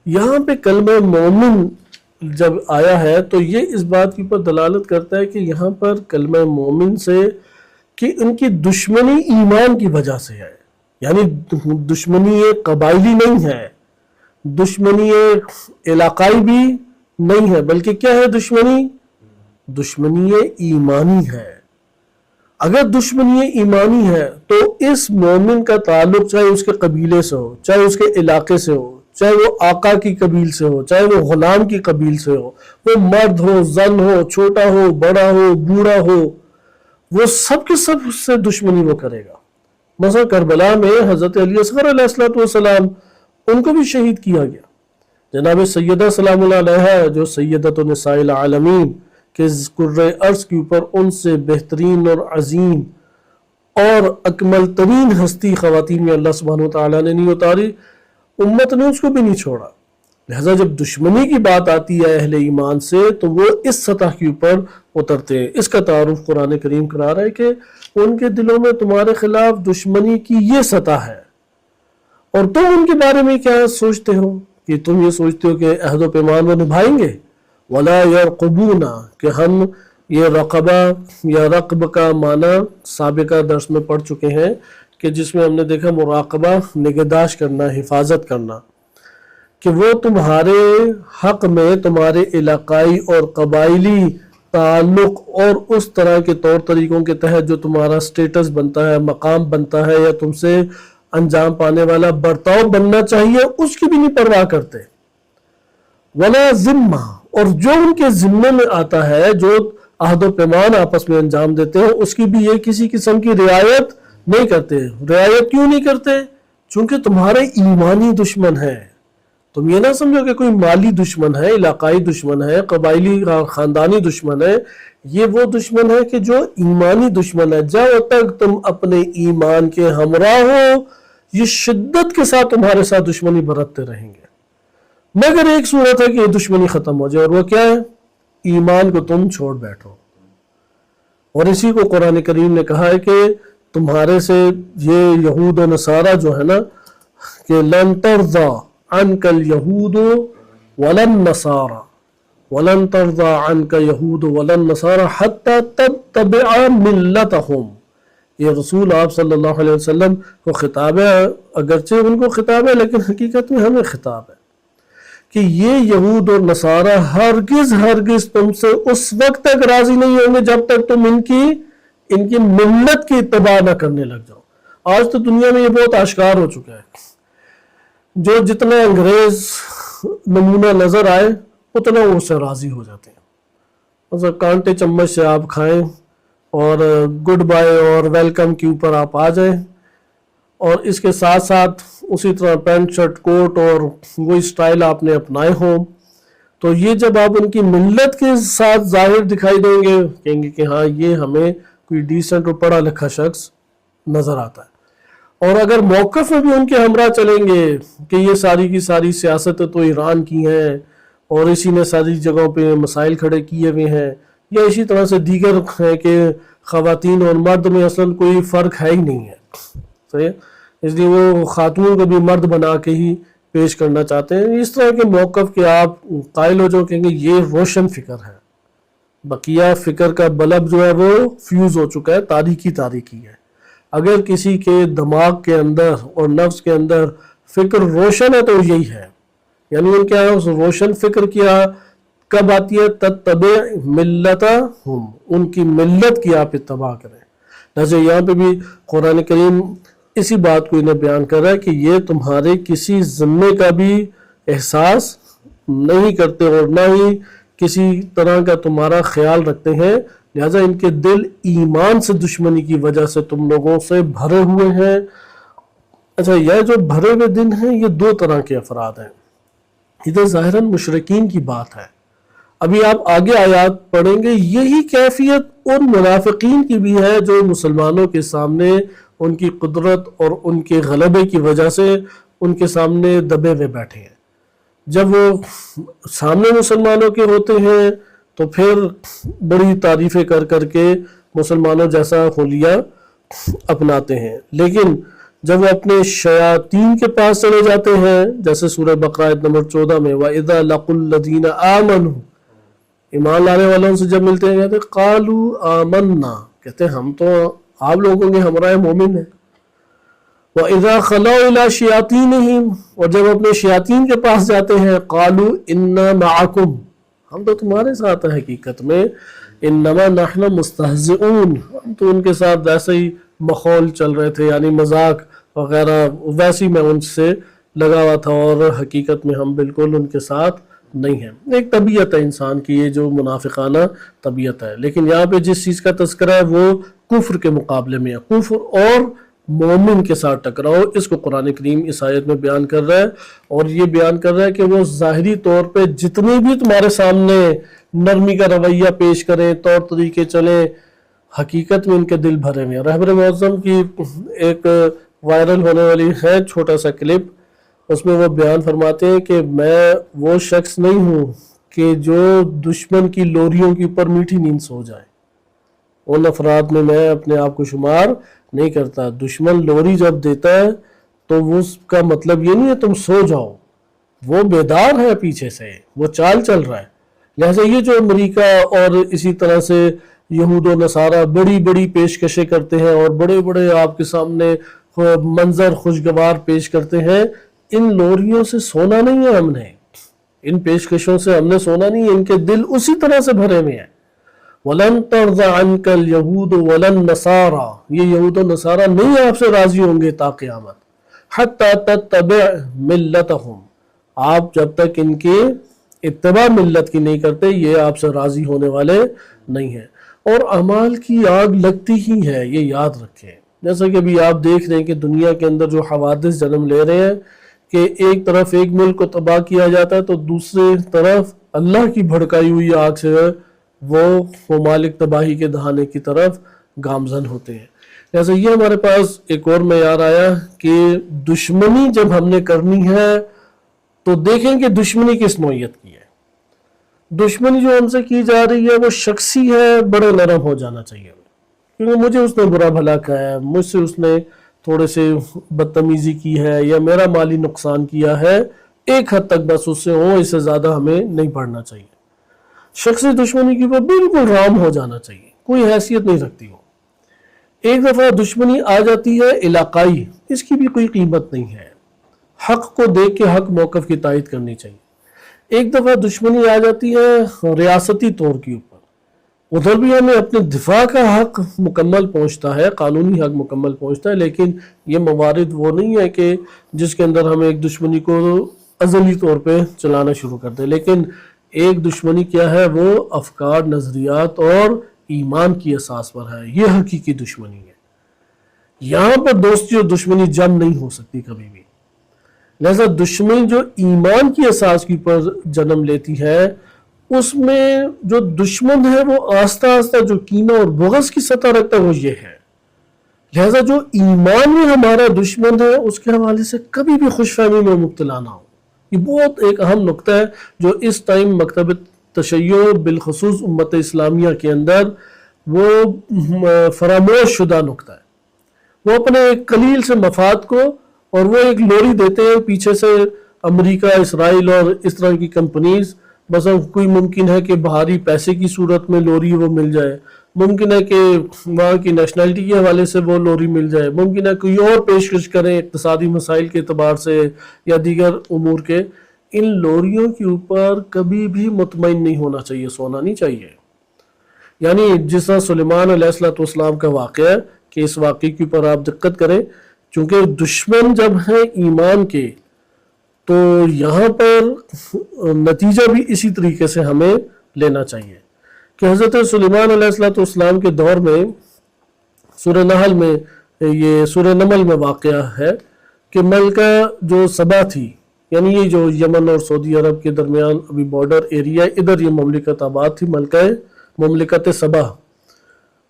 A: یہاں پہ کلمہ مومن جب آیا ہے تو یہ اس بات کے اوپر دلالت کرتا ہے کہ یہاں پر کلمہ مومن سے کہ ان کی دشمنی ایمان کی وجہ سے ہے، یعنی دشمنی قبائلی نہیں ہے، دشمنی علاقائی بھی نہیں ہے، بلکہ کیا ہے دشمنی؟ دشمنی ایمانی ہے۔ اگر دشمنی ایمانی ہے تو اس مومن کا تعلق چاہے اس کے قبیلے سے ہو، چاہے اس کے علاقے سے ہو، چاہے وہ آقا کی قبیل سے ہو، چاہے وہ غلام کی قبیل سے ہو، وہ مرد ہو، زن ہو، چھوٹا ہو، بڑا ہو، بوڑھا ہو، وہ سب کے سب اس سے دشمنی وہ کرے گا۔ مثلا کربلا میں حضرت علی اصغر علیہ السلام ان کو بھی شہید کیا گیا۔ جناب سیدہ سلام اللہ علیہ جو سیدۃ نساء العالمین کہ کرۂ ارض کے اوپر ان سے بہترین اور عظیم اور اکمل ترین ہستی خواتین میں اللہ سبحانہ وتعالیٰ نے نہیں اتاری، امت نے اس کو بھی نہیں چھوڑا۔ لہذا جب دشمنی کی بات آتی ہے اہل ایمان سے تو وہ اس سطح کے اوپر اترتے ہیں۔ اس کا تعارف قرآن کریم کرا رہا ہے کہ ان کے دلوں میں تمہارے خلاف دشمنی کی یہ سطح ہے، اور تم ان کے بارے میں کیا سوچتے ہو کہ تم یہ سوچتے ہو کہ عہد و پیمان وہ نبھائیں گے۔ وَلَا يَرْقُبُونَ کہ ہم یہ رقبہ یا رقب کا معنی سابقہ درس میں پڑھ چکے ہیں کہ جس میں ہم نے دیکھا مراقبہ نگہداشت کرنا، حفاظت کرنا، کہ وہ تمہارے حق میں تمہارے علاقائی اور قبائلی تعلق اور اس طرح کے طور طریقوں کے تحت جو تمہارا سٹیٹس بنتا ہے، مقام بنتا ہے، یا تم سے انجام پانے والا برتاؤ بننا چاہیے، اس کی بھی نہیں پرواہ کرتے۔ ولا ذمہ اور جو ان کے ذمے میں آتا ہے، جو عہد و پیمان آپس میں انجام دیتے ہیں، اس کی بھی یہ کسی قسم کی رعایت نہیں کرتے۔ رعایت کیوں نہیں کرتے؟ چونکہ تمہارے ایمانی دشمن ہیں۔ تم یہ نہ سمجھو کہ کوئی مالی دشمن ہے، علاقائی دشمن ہے، قبائلی خاندانی دشمن ہے۔ یہ وہ دشمن ہے کہ جو ایمانی دشمن ہے، جب تک تم اپنے ایمان کے ہمراہ ہو یہ شدت کے ساتھ تمہارے ساتھ دشمنی برتتے رہیں گے، مگر ایک صورت ہے کہ یہ دشمنی ختم ہو جائے، اور وہ کیا ہے؟ ایمان کو تم چھوڑ بیٹھو۔ اور اسی کو قرآن کریم نے کہا ہے کہ تمہارے سے یہ یہود و نصارہ جو ہے نا کہ لن ترضى عنك اليهود ولا النصارى ولن ترضى عنك اليهود ولا النصارى حتى تتبع ملتهم۔ یہ رسول آپ صلی اللہ علیہ وسلم کو خطاب ہے، اگرچہ ان کو خطاب ہے لیکن حقیقت میں ہمیں خطاب ہے کہ یہ یہود اور نصارہ ہرگز تم سے اس وقت تک راضی نہیں ہوں گے جب تک تم ان کی ملت کی اتباع نہ کرنے لگ جاؤ۔ آج تو دنیا میں یہ بہت آشکار ہو چکا ہے، جو جتنا انگریز نمونہ نظر آئے اتنا وہ اس سے راضی ہو جاتے ہیں۔ مطلب کانٹے چمچ سے آپ کھائیں اور گڈ بائے اور ویلکم کے اوپر آپ آ جائیں، اور اس کے ساتھ ساتھ اسی طرح پینٹ شرٹ کوٹ اور وہی سٹائل آپ نے اپنائے ہوں، تو یہ جب آپ ان کی ملت کے ساتھ ظاہر دکھائی دیں گے، کہیں گے کہ ہاں یہ ہمیں کوئی ڈیسنٹ اور پڑھا لکھا شخص نظر آتا ہے۔ اور اگر موقف میں بھی ان کے ہمراہ چلیں گے کہ یہ ساری کی ساری سیاست تو ایران کی ہیں اور اسی نے ساری جگہوں پہ مسائل کھڑے کیے ہوئے ہیں، یا اسی طرح سے دیگر ہیں کہ خواتین اور مرد میں اصلاً کوئی فرق ہے ہی نہیں ہے، صحیح، اس لیے وہ خاتون کو بھی مرد بنا کے ہی پیش کرنا چاہتے ہیں۔ اس طرح کے موقف کے آپ قائل ہو جو کہیں گے یہ روشن فکر ہے، بقیہ فکر کا بلب جو ہے وہ فیوز ہو چکا ہے، تاریکی ہے۔ اگر کسی کے دماغ کے اندر اور نفس کے اندر فکر روشن ہے تو یہی ہے، یعنی ان کیا ہے، اس روشن فکر کیا کب آتی ہے؟ تتبع ملتہم، ان کی ملت کی آپ اتباع کریں۔ جیسے یہاں پہ بھی قرآن کریم اسی بات کو انہیں بیان کر رہا ہے کہ یہ تمہارے کسی ذمے کا بھی احساس نہیں کرتے اور نہ ہی کسی طرح کا تمہارا خیال رکھتے ہیں، لہذا ان کے دل ایمان سے دشمنی کی وجہ سے تم لوگوں سے بھرے ہوئے ہیں۔ اچھا، یہ جو بھرے ہوئے دل ہیں یہ دو طرح کے افراد ہیں۔ ادھر ظاہراً مشرکین کی بات ہے، ابھی آپ آگے آیات پڑھیں گے، یہی کیفیت ان منافقین کی بھی ہے جو مسلمانوں کے سامنے ان کی قدرت اور ان کے غلبے کی وجہ سے ان کے سامنے دبے ہوئے بیٹھے ہیں۔ جب وہ سامنے مسلمانوں کے ہوتے ہیں تو پھر بڑی تعریفیں کر کر کے مسلمانوں جیسا حلیہ اپناتے ہیں، لیکن جب وہ اپنے شیاطین کے پاس چلے جاتے ہیں، جیسے سورہ بقرہ آیت نمبر 14 میں وَإِذَا لَقُوا الَّذِينَ آمَنُوا، ایمان لانے والوں سے جب ملتے ہیں کہتے ہیں قَالُوا آمَنَّا، کہتے ہیں ہم تو آپ لوگوں کے ہمراہ مومن ہیں۔ وَإِذَا خَلَوْا إِلَىٰ شَيَاطِينِهِمْ، اور جب اپنے شیاطین کے پاس جاتے ہیں قَالُوا إِنَّا مَعَكُمْ، ہم تو تمہارے ساتھ ہیں، حقیقت میں إِنَّمَا نَحْنُ مُسْتَهْزِئُونَ، ہم تو ان کے ساتھ ویسے ہی مخول چل رہے تھے، یعنی مذاق وغیرہ ویسی میں ان سے لگا ہوا تھا، اور حقیقت میں ہم بالکل ان کے ساتھ نہیں ہیں۔ ایک طبیعت ہے انسان کی، یہ جو منافقانہ طبیعت ہے، لیکن یہاں پہ جس چیز کا تذکرہ ہے وہ کفر کے مقابلے میں ہے، کفر اور مومن کے ساتھ ٹکراؤ، اس کو قرآن کریم اس آیت میں بیان کر رہا ہے، اور یہ بیان کر رہا ہے کہ وہ ظاہری طور پہ جتنی بھی تمہارے سامنے نرمی کا رویہ پیش کریں، طور طریقے چلیں، حقیقت میں ان کے دل بھرے ہوئے ہیں۔ رہبر معظم کی ایک وائرل ہونے والی ہے چھوٹا سا کلپ، اس میں وہ بیان فرماتے ہیں کہ میں وہ شخص نہیں ہوں کہ جو دشمن کی لوریوں کے اوپر میٹھی نیند سو جائے، ان افراد میں اپنے آپ کو شمار نہیں کرتا۔ دشمن لوری جب دیتا ہے تو وہ اس کا مطلب یہ نہیں ہے تم سو جاؤ، وہ بیدار ہے، پیچھے سے وہ چال چل رہا ہے۔ لہٰذا یہ جو امریکہ اور اسی طرح سے یہود و نصارہ بڑی بڑی پیشکشیں کرتے ہیں اور بڑے بڑے آپ کے سامنے منظر خوشگوار پیش کرتے ہیں، ان لوریوں سے سونا نہیں ہے ہم نے، ان پیشکشوں سے ہم نے سونا نہیں ہے، ان کے دل اسی طرح سے بھرے ہوئے ہیں۔ وَلَن تَرْضَ عَنْكَ الْيَهُودُ وَلَا النَّصَارَى، یہ یہود و نصارہ نہیں آپ سے راضی ہوں گے تا قیامت، حَتَّى تَتَّبِعْ مِلَّتَهُمْ، آپ جب تک ان کے اتباع ملت کی نہیں کرتے یہ آپ سے راضی ہونے والے نہیں ہیں۔ اور اعمال کی آگ لگتی ہی ہے، یہ یاد رکھیں۔ جیسا کہ ابھی آپ دیکھ رہے ہیں کہ دنیا کے اندر جو حوادث جنم لے رہے ہیں کہ ایک طرف ایک ملک کو تباہ کیا جاتا ہے تو دوسری طرف اللہ کی بھڑکائی ہوئی آگ سے وہ ممالک تباہی کے دہانے کی طرف گامزن ہوتے ہیں۔ جیسے یہ ہمارے پاس ایک اور معیار آیا کہ دشمنی جب ہم نے کرنی ہے تو دیکھیں کہ دشمنی کس نوعیت کی ہے۔ دشمنی جو ہم سے کی جا رہی ہے وہ شخصی ہے، بڑے نرم ہو جانا چاہیے، کیونکہ مجھے اس نے برا بھلا کہا ہے، مجھ سے اس نے تھوڑے سے بدتمیزی کی ہے یا میرا مالی نقصان کیا ہے، ایک حد تک بس اس سے ہو، اس سے زیادہ ہمیں نہیں پڑھنا چاہیے۔ شخصی دشمنی کے اوپر بالکل رام ہو جانا چاہیے، کوئی حیثیت نہیں رکھتی ہو۔ ایک دفعہ دشمنی آ جاتی ہے علاقائی، اس کی بھی کوئی قیمت نہیں ہے، حق کو دیکھ کے حق موقف کی تائید کرنی چاہیے۔ ایک دفعہ دشمنی آ جاتی ہے ریاستی طور کے اوپر، ادھر بھی ہمیں اپنے دفاع کا حق مکمل پہنچتا ہے، قانونی حق مکمل پہنچتا ہے، لیکن یہ موارد وہ نہیں ہے کہ جس کے اندر ہم ایک دشمنی کو ازلی طور پہ چلانا شروع کر دیں۔ لیکن ایک دشمنی کیا ہے، وہ افکار، نظریات اور ایمان کی اساس پر ہے، یہ حقیقی دشمنی ہے۔ یہاں پر دوستی اور دشمنی جم نہیں ہو سکتی کبھی بھی۔ لہذا دشمنی جو ایمان کی اساس کے اوپر جنم لیتی ہے، اس میں جو دشمن ہے وہ آہستہ آہستہ جو کینہ اور بغض کی سطح رکھتا ہے وہ یہ ہے۔ لہذا جو ایمان میں ہمارا دشمن ہے اس کے حوالے سے کبھی بھی خوش فہمی میں مبتلا نہ ہو۔ یہ بہت ایک اہم نقطہ ہے جو اس ٹائم مکتب تشیع بالخصوص امت اسلامیہ کے اندر وہ فراموش شدہ نقطہ ہے۔ وہ اپنے قلیل سے مفاد کو، اور وہ ایک لوری دیتے ہیں پیچھے سے امریکہ، اسرائیل اور اس طرح کی کمپنیز، بس کوئی ممکن ہے کہ باہری پیسے کی صورت میں لوری وہ مل جائے، ممکن ہے کہ وہاں کی نیشنلٹی کے حوالے سے وہ لوری مل جائے، ممکن ہے کوئی اور پیشکش کریں اقتصادی مسائل کے اعتبار سے یا دیگر امور کے۔ ان لوریوں کے اوپر کبھی بھی مطمئن نہیں ہونا چاہیے، سونا نہیں چاہیے۔ یعنی جس طرح سلیمان علیہ السلام کا واقعہ ہے کہ اس واقعے کے اوپر آپ دقت کریں چونکہ دشمن جب ہیں ایمان کے تو یہاں پر نتیجہ بھی اسی طریقے سے ہمیں لینا چاہیے کہ حضرت سلیمان علیہ السلام کے دور میں سورہ نحل میں یہ سورہ نمل میں واقعہ ہے کہ ملکہ جو سبا تھی، یعنی یہ جو یمن اور سعودی عرب کے درمیان ابھی بارڈر ایریا، ادھر یہ مملکت آباد تھی، مملکت سبا،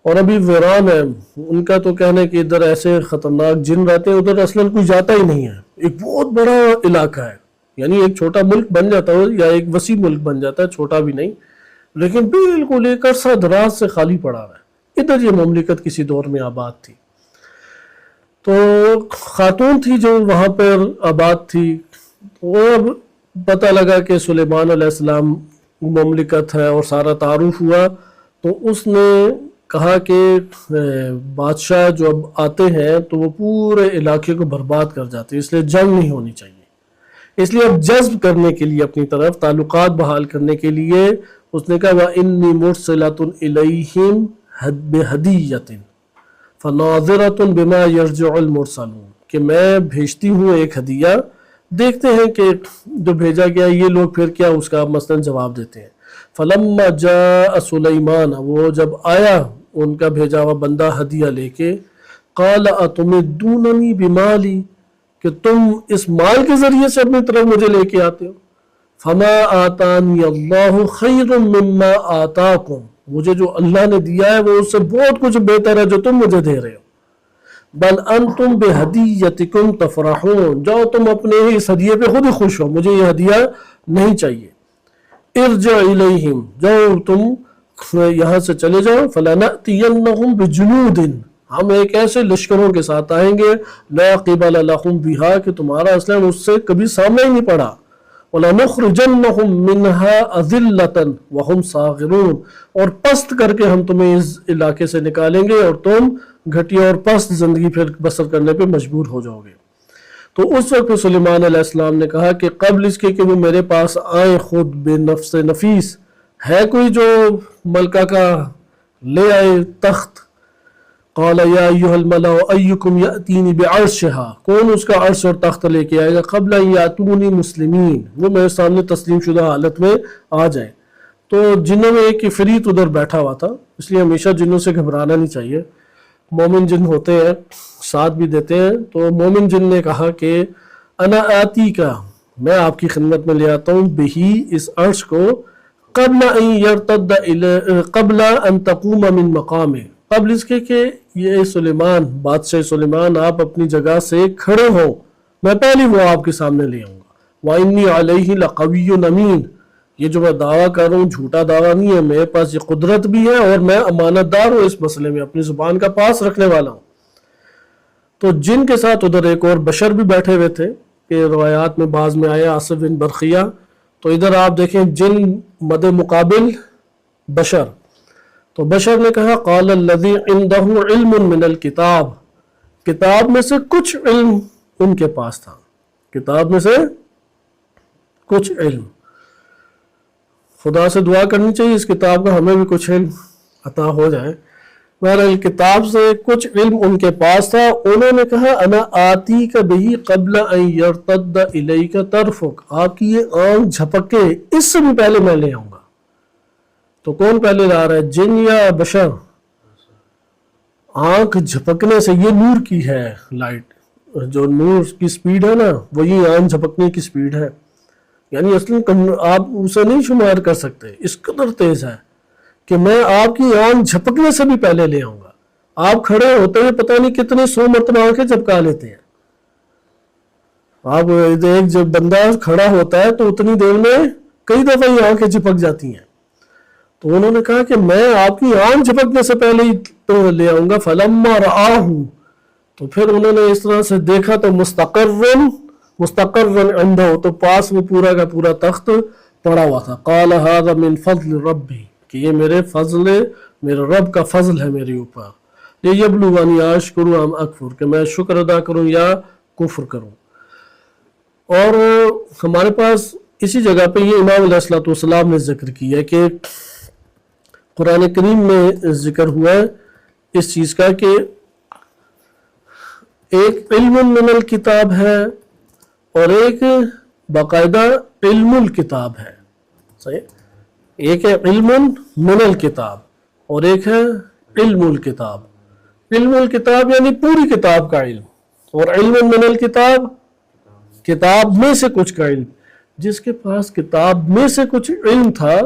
A: اور ابھی ویران ہے ان کا تو کہنا ہے کہ ادھر ایسے خطرناک جن رہتے ہیں، ادھر اصلاً کوئی جاتا ہی نہیں ہے، ایک بہت بڑا علاقہ ہے، یعنی ایک چھوٹا ملک بن جاتا ہو یا ایک وسیع ملک بن جاتا ہے، چھوٹا بھی نہیں، لیکن بالکل ایک عرصہ دراز سے خالی پڑا ہے۔ ادھر یہ مملکت کسی دور میں آباد تھی، تو خاتون تھی جو وہاں پر آباد تھی، وہ اب پتہ لگا کہ سلیمان علیہ السلام مملکت ہے اور سارا تعارف ہوا، تو اس نے کہا کہ بادشاہ جو اب آتے ہیں تو وہ پورے علاقے کو برباد کر جاتے ہیں، اس لیے جنگ نہیں ہونی چاہیے، اس لیے اب جذب کرنے کے لیے اپنی طرف تعلقات بحال کرنے کے لیے اس نے کہا وَإِنِّي مُرْسِلَةٌ إِلَيْهِمْ بِهَدِيَّةٍ فَنَاظِرَةٌ بِمَا يَرْجِعُ الْمُرْسَلُونَ، کہ میں بھیجتی ہوں ایک ہدیہ، دیکھتے ہیں کہ جو بھیجا گیا یہ لوگ پھر کیا اس کا مثلاً جواب دیتے ہیں۔ فَلَمَّا جَاءَ سُلَيْمَانَ، وہ جب آیا ان کا بھیجا ہوا بندہ ہدیہ لے کے، قَالَ أَتُمِدُّونَنِي بِمَالِ، کہ تم اس مال کے ذریعے سے اپنی طرف مجھے لے کے آتے ہو، فَمَا آتَانِيَ اللَّهُ خَيْرٌ مِّمَّا آتَاكُمْ، مجھے جو اللہ نے دیا ہے وہ اس سے بہت کچھ بہتر ہے جو تم مجھے دے رہے ہو، بل انتم بہدیتکم تفرحون، جاؤ تم اپنے ہی اس ہدیے پہ خود ہی خوش ہو، مجھے یہ ہدیہ نہیں چاہیے۔ ارجع الیہم، جاؤ تم یہاں سے چلے جاؤ، فلنأتینہم بجنود، ہم ایک ایسے لشکروں کے ساتھ آئیں گے لا قبل لہم بہا، کہ تمہارا اصلاً اس سے کبھی سامنا ہی نہیں پڑا، وَلَنُخْرِجَنَّهُمْ مِنْهَا أَذِلَّةً وَهُمْ صَاغِرُونَ، اور پست کر کے ہم تمہیں اس علاقے سے نکالیں گے اور تم گھٹیا اور پست زندگی پھر بسر کرنے پہ مجبور ہو جاؤ گے۔ تو اس وقت سلیمان علیہ السلام نے کہا کہ قبل اس کے کہ وہ میرے پاس آئیں خود بے نفس نفیس، ہے کوئی جو ملکہ کا لے آئے تخت؟ قال یا ایھا الملأ ایکم یأتینی بعرشها، کون اس کا عرش اور تخت لے کے آئے گا قبل ان یاتونی مسلمین، وہ میرے سامنے تسلیم شدہ حالت میں آ جائیں۔ تو جنوں میں ایک عفریت ادھر بیٹھا ہوا تھا، اس لیے ہمیشہ جنوں سے گھبرانا نہیں چاہیے، مومن جن ہوتے ہیں ساتھ بھی دیتے ہیں۔ تو مومن جن نے کہا کہ انا آتی کا، میں آپ کی خدمت میں لے آتا ہوں، بہی اس عرش کو، قبل ان تقوم من مقام، قبل اس کے کہ یہ سلیمان، بادشاہ سلیمان آپ اپنی جگہ سے کھڑے ہوں، میں پہلے وہ آپ کے سامنے لے آؤں گا۔ وَإِنِّي عَلَيْهِ لَقَوِيٌّ أَمِينٌ، یہ جو میں دعویٰ کر رہا ہوں جھوٹا دعویٰ نہیں ہے، میرے پاس یہ قدرت بھی ہے اور میں امانت دار ہوں اس مسئلے میں، اپنی زبان کا پاس رکھنے والا ہوں۔ تو جن کے ساتھ ادھر ایک اور بشر بھی بیٹھے ہوئے تھے، کہ روایات میں بعض میں آیا آصف بن برخیہ، تو ادھر آپ دیکھیں جن مد مقابل بشر، تو بشر نے کہا قال الذی عندہ علم من الکتاب، کتاب میں سے کچھ علم ان کے پاس تھا، کتاب میں سے کچھ علم۔ خدا سے دعا کرنی چاہیے اس کتاب کا ہمیں بھی کچھ علم عطا ہو جائے۔ بہرحال کتاب سے کچھ علم ان کے پاس تھا، انہوں نے کہا انا آتی کا بہی قبل ان یرتد الیک طرفک، آپ کی یہ آنکھ جھپکے اس سے بھی پہلے میں لے آؤں گا۔ تو کون پہلے لا رہا ہے، جن یا بشر؟ آنکھ جھپکنے سے، یہ نور کی ہے لائٹ، جو نور کی سپیڈ ہے نا وہی آنکھ جھپکنے کی سپیڈ ہے، یعنی اصلی آپ اسے نہیں شمار کر سکتے، اس قدر تیز ہے کہ میں آپ کی آنکھ جھپکنے سے بھی پہلے لے آؤں گا۔ آپ کھڑے ہوتے ہیں پتہ نہیں کتنے 100 مرتبہ آنکھیں جھپکا لیتے ہیں، آپ ایک جب بندہ کھڑا ہوتا ہے تو اتنی دیر میں کئی دفعہ یہ آنکھیں جھپک جاتی ہیں۔ تو انہوں نے کہا کہ میں آپ کی آنکھ جھپکنے سے پہلے ہی لے آؤں گا۔ فلما رآہ، تو پھر انہوں نے اس طرح سے دیکھا تو مستقرا عنده، تو پاس وہ پورا کا پورا تخت پڑا ہوا تھا۔ قال هذا من فضل ربی، کہ یہ میرے فضل، میرے رب کا فضل ہے میرے اوپر، لیبلونی اشکر ام اکفر، کہ میں شکر ادا کروں یا کفر کروں۔ اور ہمارے پاس اسی جگہ پہ یہ امام علیہ السلام نے ذکر کیا ہے کہ قرآن کریم میں ذکر ہوا ہے اس چیز کا کہ ایک علم من الکتاب ہے اور ایک باقاعدہ علم الکتاب ہے. صحیح, ایک ہے علم من الکتاب اور ایک ہے علم الکتاب. علم الکتاب یعنی پوری کتاب کا علم, اور علم من الکتاب کتاب میں سے کچھ کا علم. جس کے پاس کتاب میں سے کچھ علم تھا,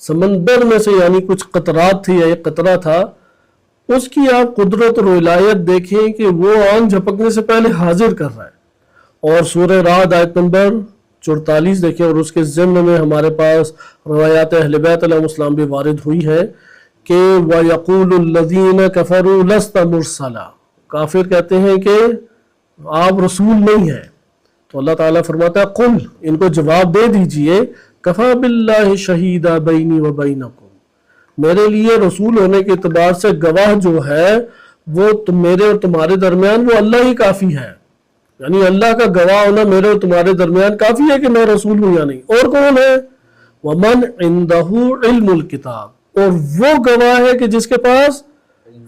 A: سمندر میں سے یعنی کچھ قطرات تھی یا ایک قطرہ تھا, اس کی آپ قدرت اور ولایت دیکھیں کہ وہ آنکھ جھپکنے سے پہلے حاضر کر رہا ہے. اور سورہ رعد آیت نمبر 44 دیکھیں, اور اس کے ضمن میں ہمارے پاس روایات اہل بیت علیہ السلام بھی وارد ہوئی ہے کہ وَيَقُولُ الَّذِينَ كَفَرُوا لَسْتَ مُرْسَلًا, کافر کہتے ہیں کہ آپ رسول نہیں ہیں. تو اللہ تعالیٰ فرماتا ہے قل, ان کو جواب دے دیجئے, کفا باللہ شہیدہ بینی و بینکم, میرے لیے رسول ہونے کے اعتبار سے گواہ جو ہے وہ میرے اور تمہارے درمیان وہ اللہ ہی کافی ہے. یعنی اللہ کا گواہ ہونا میرے اور تمہارے درمیان کافی ہے کہ میں رسول ہوں یا نہیں. اور کون ہے؟ وَمَنْ عِنْدَهُ عِلْمُ الْكِتَابِ, اور وہ گواہ ہے کہ جس کے پاس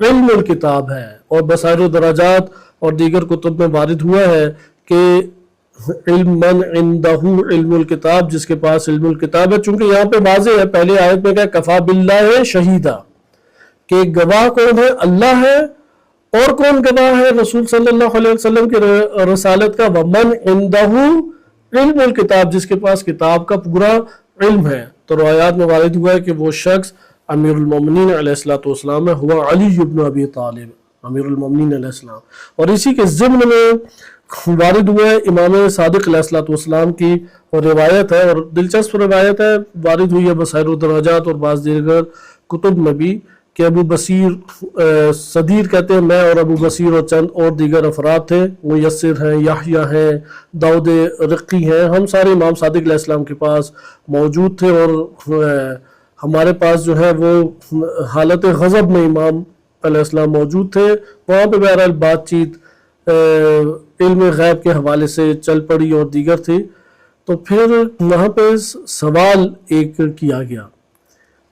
A: علم الکتاب ہے. اور بصائر و دراجات اور دیگر کتب میں وارد ہوا ہے کہ علم من عندہ علم الکتاب, جس کے پاس علم الکتاب ہے. چونکہ یہاں پہ واضح ہے, پہلے آیت میں کہا کفا باللہ شہیدہ, کہ گواہ کون ہے؟ اللہ ہے. اور کون گواہ ہے؟ رسول صلی اللہ علیہ وسلم کی رسالت کا. ومن عندہ علم الکتاب, جس کے پاس کتاب کا پورا علم ہے. تو روایات میں وارد ہوا ہے کہ وہ شخص امیر المومنین علیہ السلام ہے, ہوا علی بن ابی طالب امیر المومنین علیہ السلام. اور اسی کے ضمن میں وارد ہوا ہے امام صادق علیہ السلام کی اور روایت ہے, اور دلچسپ روایت ہے, وارد ہوئی ہے بصائر و دراجات اور بعض دیگر کتب میں بھی, کہ ابو بصیر صدیر کہتے ہیں میں اور ابو بصیر اور چند اور دیگر افراد تھے, میسر ہیں, یحییٰ ہیں, داؤد رقی ہیں, ہم سارے امام صادق علیہ السلام کے پاس موجود تھے. اور ہمارے پاس جو ہے وہ حالت غضب میں امام علیہ السلام موجود تھے. وہاں پہ بہرحال بات چیت علم غیب کے حوالے سے چل پڑی اور دیگر تھی. تو پھر وہاں پہ سوال ایک کیا گیا,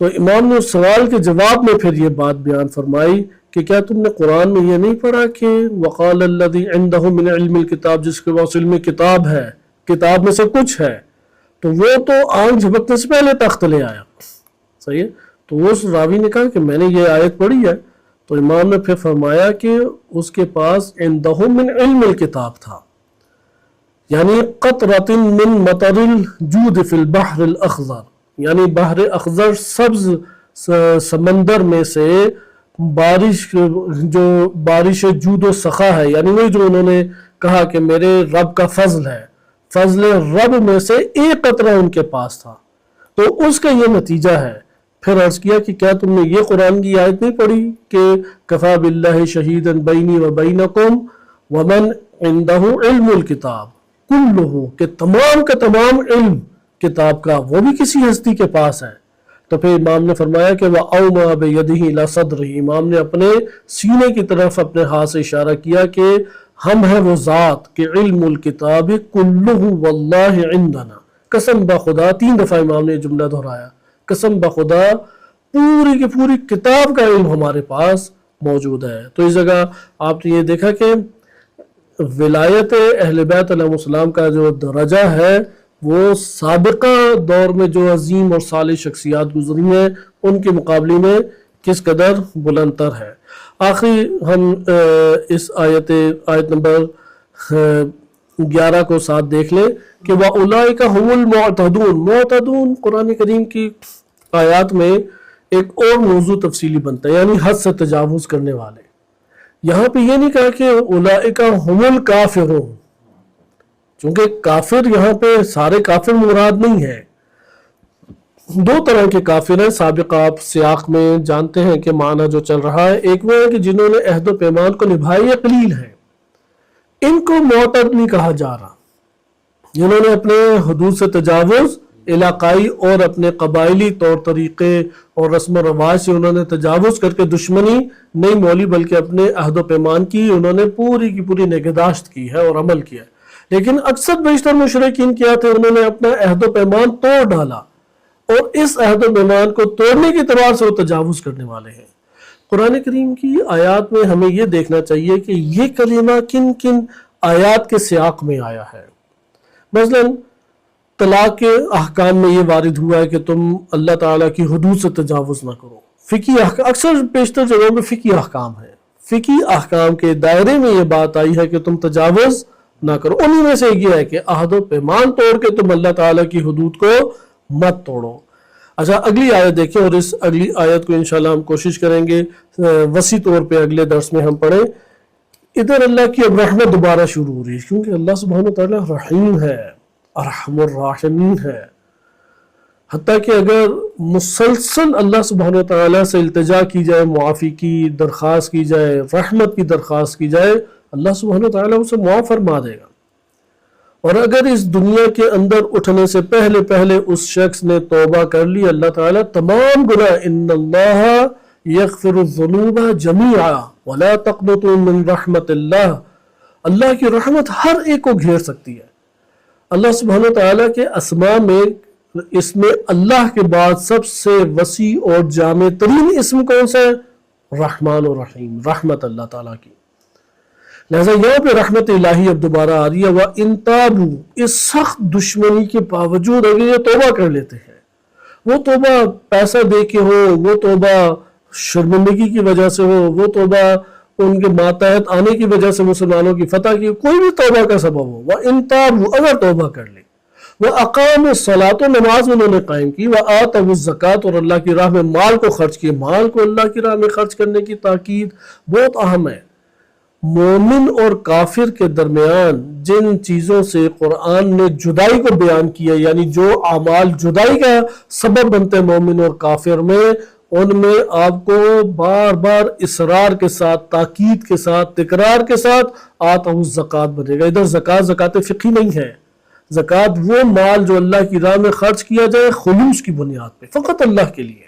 A: تو امام نے اس سوال کے جواب میں پھر یہ بات بیان فرمائی کہ کیا تم نے قرآن میں یہ نہیں پڑھا کہ وقال الذی عندہ من علم الکتاب, جس کے پاس علم کتاب ہے, کتاب میں سے کچھ ہے, تو وہ تو آنکھ جھپکنے سے پہلے تخت لے آیا. صحیح ہے. تو اس راوی نے کہا کہ میں نے یہ آیت پڑھی ہے. تو امام نے پھر فرمایا کہ اس کے پاس عندہ من علم الکتاب تھا, یعنی قطرۃ من مطر الجود فی البحر الاخضر, یعنی بحر اخضر سبز سمندر میں سے بارش جود و سخا ہے, یعنی وہی جو انہوں نے کہا کہ میرے رب کا فضل ہے, فضل رب میں سے ایک قطرہ ان کے پاس تھا. تو اس کا یہ نتیجہ ہے. پھر عرض کیا کہ کیا تم نے یہ قرآن کی آیت نہیں پڑھی کہ کفا باللہ شہیدا بینی و بینکم ومن عندہ علم الکتاب کلہ, کہ تمام کا تمام علم کتاب کا وہ بھی کسی ہستی کے پاس ہے. تو پھر امام نے فرمایا کہ وَأَوْمَا بِيَدِهِ إِلَى صَدْرِهِ, امام نے اپنے سینے کی طرف اپنے ہاتھ سے اشارہ کیا کہ ہم ہیں وہ ذات کہ علم الکتاب کلہ واللہ عندنا, قسم بخدا, 3 دفعہ امام نے جملہ دہرایا, قسم بخدا پوری کی پوری کتاب کا علم ہمارے پاس موجود ہے. تو اس جگہ آپ نے یہ دیکھا کہ ولایت اہل بیت علیہ السلام کا جو درجہ ہے وہ سابقہ دور میں جو عظیم اور صالح شخصیات گزری ہیں ان کے مقابلے میں کس قدر بلند تر ہے. آخری ہم اس آیت نمبر 11 کو ساتھ دیکھ لیں کہ وَأُولَئِكَ هُمُ الْمُعْتَدُونَ. معتدون قرآن کریم کی آیات میں ایک اور موضوع تفصیلی بنتا ہے, یعنی حد سے تجاوز کرنے والے. یہاں پہ یہ نہیں کہا کہ اولئک هم الکافرون, چونکہ کافر یہاں پہ سارے کافر مراد نہیں ہے. 2 طرح کے کافر ہیں, سابق آپ سیاق میں جانتے ہیں کہ معنی جو چل رہا ہے. ایک وہ ہے کہ جنہوں نے عہد و پیمان کو نبھایا یا قلیل ہیں, ان کو معتد نہیں کہا جا رہا. جنہوں نے اپنے حدود سے تجاوز علاقائی اور اپنے قبائلی طور طریقے اور رسم و رواج سے انہوں نے تجاوز کر کے دشمنی نہیں مولی بلکہ اپنے عہد و پیمان کی انہوں نے پوری کی پوری نگہداشت کی ہے اور عمل کیا ہے. لیکن اکثر بیشتر مشرکین کیا تھے, انہوں نے اپنا عہد و پیمان توڑ ڈالا اور اس عہد و پیمان کو توڑنے کے اعتبار سے وہ تجاوز کرنے والے ہیں. قرآن کریم کی آیات میں ہمیں یہ دیکھنا چاہیے کہ یہ کلمہ کن کن آیات کے سیاق میں آیا ہے۔ مثلا طلاق کے احکام میں یہ وارد ہوا ہے کہ تم اللہ تعالیٰ کی حدود سے تجاوز نہ کرو۔ فقہی احکام اکثر بیشتر جگہوں میں فقہی احکام ہیں، فقہی احکام کے دائرے میں یہ بات آئی ہے کہ تم تجاوز نہ کرو۔ انہی میں سے یہ ہے کہ عہد و پیمان توڑ کے تم اللہ تعالیٰ کی حدود کو مت توڑو۔ اچھا اگلی آیت دیکھیں، اور اس اگلی آیت کو انشاءاللہ ہم کوشش کریں گے وسیع طور پہ اگلے درس میں ہم پڑھیں۔ ادھر اللہ کی اب رحمت دوبارہ شروع ہو رہی ہے، کیونکہ اللہ سبحانہ وتعالیٰ رحیم ہے، ارحم الراحمین ہے۔ حتیٰ کہ اگر مسلسل اللہ سبحانہ وتعالیٰ سے التجا کی جائے، معافی کی درخواست کی جائے، رحمت کی درخواست کی جائے، اللہ سبحانہ وتعالیٰ اسے معاف فرما دے گا۔ اور اگر اس دنیا کے اندر اٹھنے سے پہلے پہلے اس شخص نے توبہ کر لی، اللہ تعالیٰ تمام گناہ، ان اللہ یغفر الذنوب جمیعا ولا تقنطوا من رحمت اللہ، اللہ کی رحمت ہر ایک کو گھیر سکتی ہے۔ اللہ سبحانہ تعالیٰ کے اسماء میں اس میں اللہ کے بعد سب سے وسیع اور جامع ترین اسم کون سا ہے؟ رحمان و رحیم، رحمت اللہ تعالیٰ کی۔ لہذا یہاں پہ رحمت الہی اب دوبارہ آ رہی ہے، وَإِن تَابُوا، اس سخت دشمنی کے باوجود اگر یہ توبہ کر لیتے ہیں، وہ توبہ پیسہ دے کے ہو، وہ توبہ شرمندگی کی وجہ سے ہو، وہ توبہ ان کے ماتحت آنے کی وجہ سے مسلمانوں کی فتح کی، کوئی بھی توبہ کا سبب ہو، وَإِن تَابُوا، اگر توبہ کر لے، وَأَقَامُوا الصَّلَاةَ، نماز انہوں نے قائم کی، وَآتَوُا الزَّكَاةَ، اور اللہ کی راہ میں مال کو خرچ کیے، مال کو اللہ کی راہ میں خرچ کرنے کی تاکید بہت اہم ہے۔ مومن اور کافر کے درمیان جن چیزوں سے قرآن نے جدائی کو بیان کیا، یعنی جو اعمال جدائی کا سبب بنتے ہیں مومن اور کافر میں، ان میں آپ کو بار بار اصرار کے ساتھ، تاکید کے ساتھ، تکرار کے ساتھ آتَوُا الزَّكَاةَ بنے گا۔ ادھر زکوٰۃ فقہی نہیں ہے، زکوٰۃ وہ مال جو اللہ کی راہ میں خرچ کیا جائے خلوص کی بنیاد پہ، فقط اللہ کے لیے،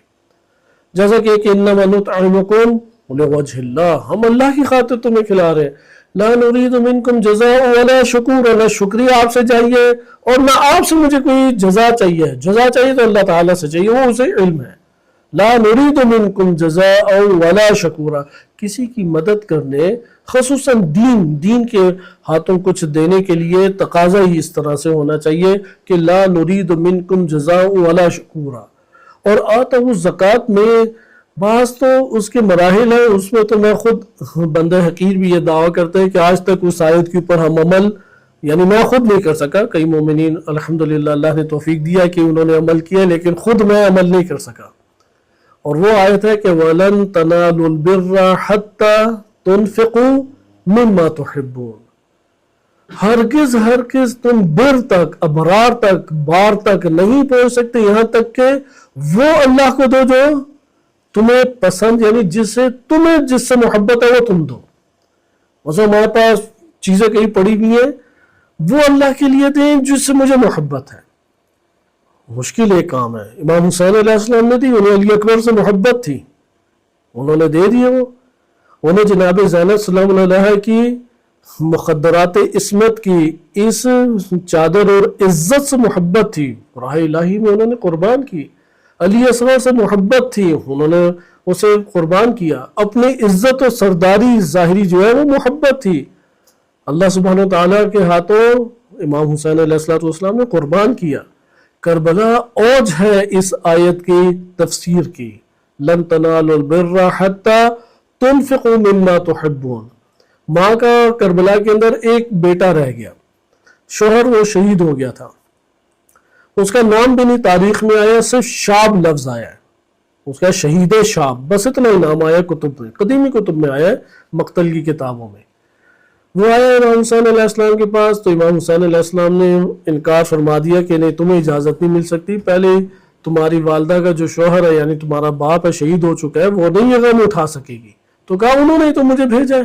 A: جیسا کہ انما نطعمکم لوجہ اللہ، ہم اللہ کی خاطر تمہیں کھلا رہے ہیں، لا نرید منکم جزاء ولا شکور، نہ شکریہ آپ سے چاہیے اور نہ آپ سے مجھے کوئی جزا چاہیے، جزا چاہیے تو اللہ تعالیٰ سے چاہیے، وہ اسے علم ہے۔ لا نرید منکم جزاء ولا شکورا، کسی کی مدد کرنے، خصوصاً دین کے ہاتھوں کچھ دینے کے لیے تقاضا ہی اس طرح سے ہونا چاہیے کہ لا نرید منکم جزاء ولا شکورا۔ اور آتَوُا الزَّكَاةَ میں بعض تو اس کے مراحل ہیں، اس میں تو میں خود بندہ حقیر بھی یہ دعویٰ کرتے ہیں کہ آج تک اس آیت کے اوپر ہم عمل، یعنی میں خود نہیں کر سکا، کئی مومنین الحمدللہ اللہ نے توفیق دیا کہ انہوں نے عمل کیا، لیکن خود میں عمل نہیں کر سکا۔ اور وہ آیت ہے کہ وَلَن تَنَالُوا الْبِرَّ حَتَّى تُنْفِقُوا مِمَّا تُحِبُّونَ، ہرگز تم بر تک، ابرار تک، بار تک نہیں پہنچ سکتے یہاں تک کہ وہ اللہ کو دو جو تمہیں پسند، یعنی جس سے محبت ہے وہ تم دو۔ مثلا ہمارے پاس چیزیں کہیں پڑی ہوئی ہیں، وہ اللہ کے لیے دیں جس سے مجھے محبت ہے۔ مشکل ایک کام ہے، امام حسین علیہ السلام نے دی، انہیں علی اکبر سے محبت تھی، انہوں نے دے دیے، وہ انہیں جناب زینب سلام علیہ کی مخدرات عصمت کی اس چادر اور عزت سے محبت تھی، راہ الہی میں انہوں نے قربان کی۔ علی اصغر سے محبت تھی، انہوں نے اسے قربان کیا۔ اپنی عزت و سرداری ظاہری جو ہے وہ محبت تھی، اللہ سبحانہ وتعالیٰ کے ہاتھوں امام حسین علیہ السلام نے قربان کیا۔ کربلا اوج ہے اس آیت کی تفسیر کی، لن تنالوا البر حتی تنفقوا مما تحبون۔ ماں کا کربلا کے اندر ایک بیٹا رہ گیا، شوہر وہ شہید ہو گیا تھا، اس کا نام بھی نہیں تاریخ میں آیا، صرف شاب لفظ آیا ہے، اس کا شہید شاب، بس اتنا ہی نام آیا کتب میں، قدیمی کتب میں آیا ہے، مقتل کی کتابوں میں۔ وہ آیا امام حسین علیہ السلام کے پاس، تو امام حسین علیہ السلام نے انکار فرما دیا کہ نہیں، تمہیں اجازت نہیں مل سکتی، پہلے تمہاری والدہ کا جو شوہر ہے یعنی تمہارا باپ ہے شہید ہو چکا ہے، وہ نہیں یہ غم اٹھا سکے گی۔ تو کہا انہوں نے تو مجھے بھیجا ہے،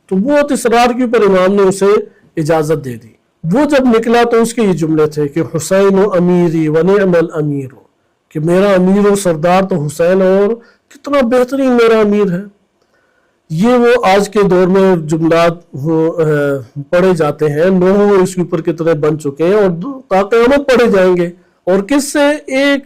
A: تو بہت اصرار کے اوپر امام نے اسے اجازت دے دی۔ وہ جب نکلا تو اس کے یہ جملے تھے کہ حسین و امیری و نعم الامیر، کہ میرا امیر و سردار تو حسین، اور کتنا بہترین میرا امیر ہے۔ یہ وہ آج کے دور میں جملات پڑھے جاتے ہیں، نوح اس کے اوپر کتنے بن چکے ہیں اور تا قیامت پڑھے جائیں گے، اور کس سے؟ ایک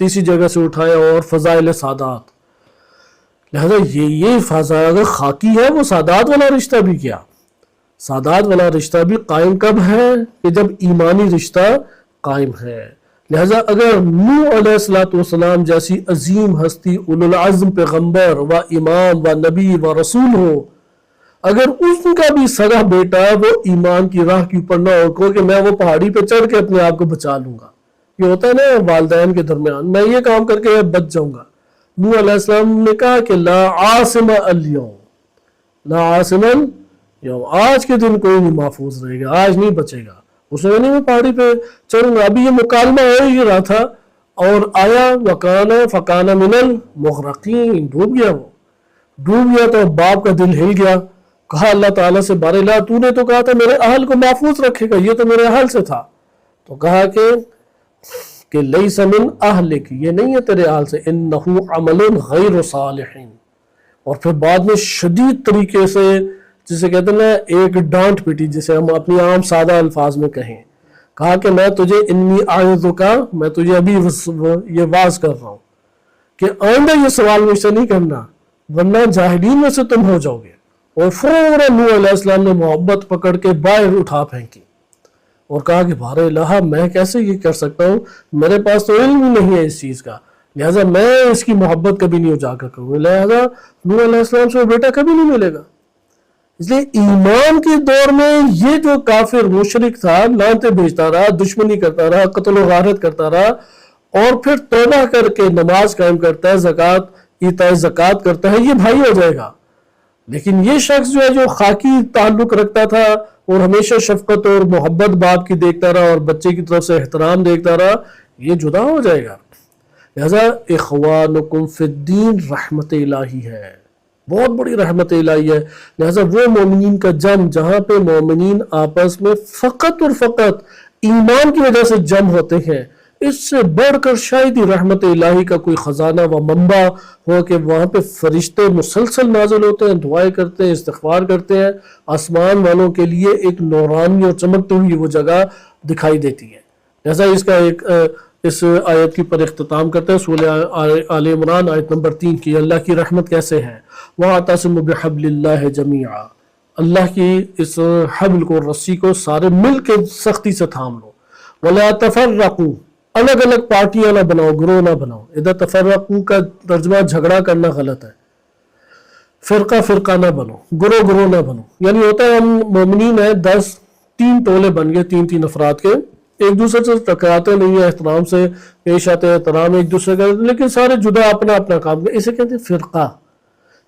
A: تیسری جگہ سے اٹھایا اور فضائل سادات. لہذا یہ فضائل اگر خاکی ہے وہ سادات والا رشتہ بھی کیا، سادات والا رشتہ بھی قائم کب ہے کہ جب ایمانی رشتہ قائم ہے. لہذا اگر نوح علیہ السلام جیسی عظیم ہستی اولو العزم پیغمبر و امام و نبی و رسول ہو، اگر اس کا بھی سگا بیٹا وہ ایمان کی راہ کے اوپر نہ ہو کہ میں وہ پہاڑی پہ چڑھ کے اپنے آپ کو بچا لوں گا، یہ ہوتا ہے نا والدین کے درمیان، میں یہ کام کر کے بچ جاؤں گا. نوح علیہ السلام نے کہا کہ لا عاصم اليوم، لا عاصم اليوم، آج کے دن کوئی نہیں محفوظ رہے گا، آج نہیں بچے گا. اس نے نہیں میں پہاڑی پہ چڑھوں گا. ابھی یہ مکالمہ ہو ہی رہا تھا اور آیا وکانا فکانا من المغرقین، ڈوب گیا، وہ ڈوب گیا. تو باپ کا دل ہل گیا، کہا اللہ تعالیٰ سے بار اللہ تو نے تو کہا تھا میرے اہل کو محفوظ رکھے گا، یہ تو میرے اہل سے تھا. تو کہا کہ لیس من اہلک، یہ نہیں ہے تیرے اہل سے، انہ عمل غیر صالح. اور پھر بعد میں شدید طریقے سے جسے کہتے ہیں نا ایک ڈانٹ پیٹی، جسے ہم اپنی عام سادہ الفاظ میں کہیں، کہا کہ میں تجھے انی اعظک، میں تجھے ابھی یہ واز کر رہا ہوں کہ آئندہ یہ سوال مجھ سے نہیں کرنا ورنہ جاہلین میں سے تم ہو جاؤ گے. اور فوراً نوح علیہ السلام نے محبت پکڑ کے باہر اٹھا پھینکی اور کہا کہ بار الہ میں کیسے یہ کر سکتا ہوں، میرے پاس تو علم ہی نہیں ہے اس چیز کا، لہٰذا میں اس کی محبت کبھی نہیں اجاگر کروں گا. لہٰذا نوح علیہ السلام سے بیٹا کبھی نہیں ملے گا. اس لیے ایمان کے دور میں یہ جو کافر مشرک تھا، لعنتیں بھیجتا رہا، دشمنی کرتا رہا، قتل و غارت کرتا رہا، اور پھر توبہ کر کے نماز قائم کرتا ہے، زکوٰۃ ایتاء زکوٰۃ کرتا ہے، یہ بھائی ہو جائے گا. لیکن یہ شخص جو ہے جو خاکی تعلق رکھتا تھا اور ہمیشہ شفقت اور محبت باپ کی دیکھتا رہا اور بچے کی طرف سے احترام دیکھتا رہا، یہ جدا ہو جائے گا. لہذا اخوانکم فی الدین رحمت الہی ہے، بہت بڑی رحمت الہی ہے. لہذا وہ مومنین کا جم جہاں پہ مومنین آپس میں فقط اور فقط ایمان کی وجہ سے جم ہوتے ہیں، اس سے بڑھ کر شاید ہی رحمت الہی کا کوئی خزانہ و منبع ہو کہ وہاں پہ فرشتے مسلسل نازل ہوتے ہیں، دعائیں کرتے ہیں، استغفار کرتے ہیں. آسمان والوں کے لیے ایک نورانی اور چمکتی ہوئی وہ جگہ دکھائی دیتی ہے. لہذا اس کا ایک اس آیت کی پر اختتام کرتے ہیں سورہ آل عمران آیت نمبر 3 کی. اللہ کی رحمت کیسے ہے؟ وَاعْتَصِمُوا بِحَبْلِ اللَّهِ جَمِيعًا، اللہ کی اس حبل کو، رسی کو سارے مل کے سختی سے تھام لو. وَلَا تَفَرَّقُوا، الگ الگ پارٹیاں نہ بناؤ، گروہ نہ بناؤ. ادھر تفرقو کا ترجمہ جھگڑا کرنا غلط ہے، فرقہ فرقہ نہ بنو، گروہ گروہ نہ بنو. یعنی ہوتا ہے ہم مومنین ہیں 10 3 ٹولے بن گئے 3 افراد کے، ایک دوسرے سے ٹکراتے نہیں ہیں، احترام سے پیش آتے ہیں، احترام ایک دوسرے کا، لیکن سارے جدا اپنا اپنا کام کرتے. اسے کہتے ہیں فرقہ.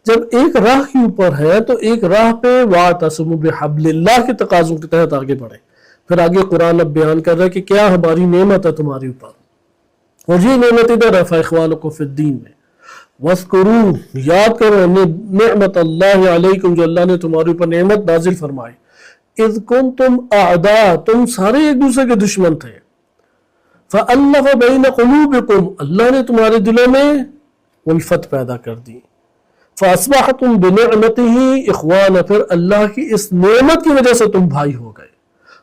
A: جب ایک راہ کے اوپر ہے تو ایک راہ پہ وَاعْتَصِمُوا بِحَبْلِ اللَّهِ کے تقاضوں کے تحت آگے بڑھے. پھر آگے قرآن اب بیان کر رہا ہے کہ کیا ہماری نعمت ہے تمہاری اوپر، اور یہ نعمت ادھر ہے فَإِخْوَانُكُمْ فِي الدِّينِ میں. وَاذْكُرُوا، یاد کرو نعمت اللہ علیکم، جو اللہ نے تمہارے اوپر نعمت نازل فرمائی. اذ کنتم اعداء، تم سارے ایک دوسرے کے دشمن تھے. فَأَلَّفَ بَيْنَ قُلُوبِكُمْ، اللہ نے تمہارے دلوں میں الفت پیدا کر دی. فَأَصْبَحْتُمْ بِنِعْمَتِهِ إِخْوَانًا، پھر اللہ کی اس نعمت کی وجہ سے تم بھائی ہو گئے.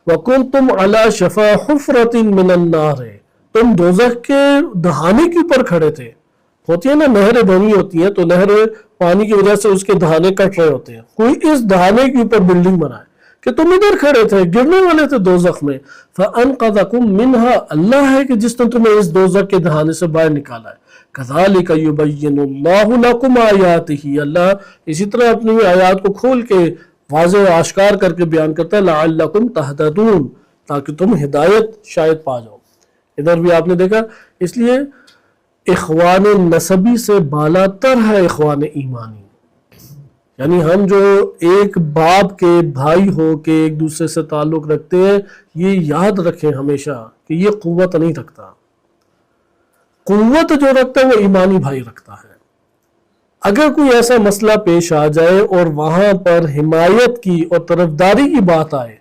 A: وَكُنْتُمْ عَلَى شَفَا حُفْرَةٍ مِّنَ النَّارِ، تم دوزخ کے دہانے کے اوپر کھڑے تھے. ہوتی ہے نا نہریں بنی ہوتی ہیں تو نہر پانی کی وجہ سے اس کے دہانے کٹ رہے ہوتے ہیں، کوئی اس دہانے کے اوپر بلڈنگ بنائے کہ تم ادھر کھڑے تھے، گرنے والے تھے دوزخ میں. فَأَنْقَذَكُمْ مِنْهَا، اللہ ہے کہ جس نے تمہیں اس دوزخ کے دہانے سے باہر نکالا ہے. كَذَلِكَ يُبَيِّنُ اللَّهُ لَكُمْ آيَاتِهِ، اللہ اسی طرح اپنی آیات کو کھول کے واضح و آشکار کر کے بیان کرتا ہے لَعَلَّكُمْ تَهْتَدُونَ، تاکہ تم ہدایت شاید پا جاؤ. ادھر بھی آپ نے دیکھا، اس لیے اخوان نسبی سے بالا تر ہے اخوان ایمانی. یعنی ہم جو ایک باپ کے بھائی ہو کے ایک دوسرے سے تعلق رکھتے ہیں، یہ یاد رکھیں ہمیشہ کہ یہ قوت نہیں رکھتا. قوت جو رکھتا ہے وہ ایمانی بھائی رکھتا ہے. اگر کوئی ایسا مسئلہ پیش آ جائے اور وہاں پر حمایت کی اور طرفداری کی بات آئے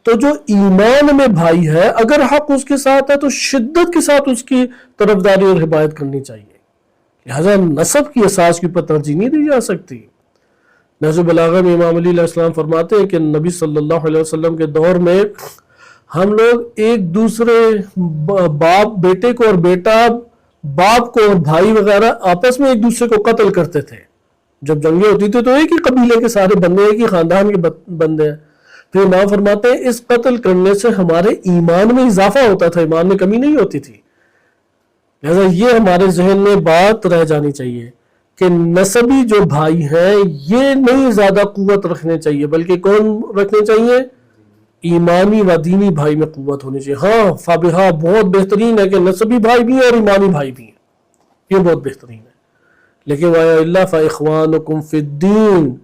A: تو جو ایمان میں بھائی ہے اگر حق اس کے ساتھ ہے تو شدت کے ساتھ اس کی طرفداری اور حمایت کرنی چاہیے. لہذا نسب کی اساس کے اوپر ترجیح نہیں دی جا سکتی. نہج البلاغہ میں امام علی علیہ السلام فرماتے ہیں کہ نبی صلی اللہ علیہ وسلم کے دور میں ہم لوگ ایک دوسرے باپ بیٹے کو اور بیٹا باپ کو اور بھائی وغیرہ آپس میں ایک دوسرے کو قتل کرتے تھے. جب جنگیں ہوتی تھی تو ایک ہی قبیلے کے سارے بندے ایک ہی خاندان کے بندے ہیں. پھر امام فرماتے ہیں اس قتل کرنے سے ہمارے ایمان میں اضافہ ہوتا تھا, ایمان میں کمی نہیں ہوتی تھی. لہذا یہ ہمارے ذہن میں بات رہ جانی چاہیے کہ نسبی جو بھائی ہیں یہ نہیں زیادہ قوت رکھنے چاہیے, بلکہ کون رکھنے چاہیے؟ ایمانی و دینی بھائی میں قوت ہونی چاہیے. ہاں فابہا بہت بہترین ہے کہ نسبی بھائی بھی ہیں اور ایمانی بھائی بھی ہیں, یہ بہت بہترین ہے. لیکن وَإِلَّا فَإِخْوَانُكُمْ فِي الدِّينِ,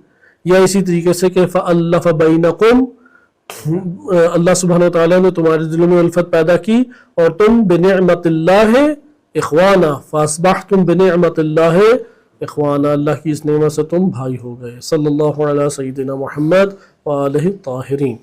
A: یا اسی طریقے سے کہ فَأَلَّفَ بَيْنَكُمْ, اللہ سبحانہ وتعالیٰ نے تمہارے دلوں میں الفت پیدا کی اور تم بنعمت اللہ اخوانا فاصبحتم بنعمت اللہ اخوانا, اللہ کی اس نعمت سے تم بھائی ہو گئے. صلی اللہ علیہ سیدنا محمد وآلہ الطاہرین.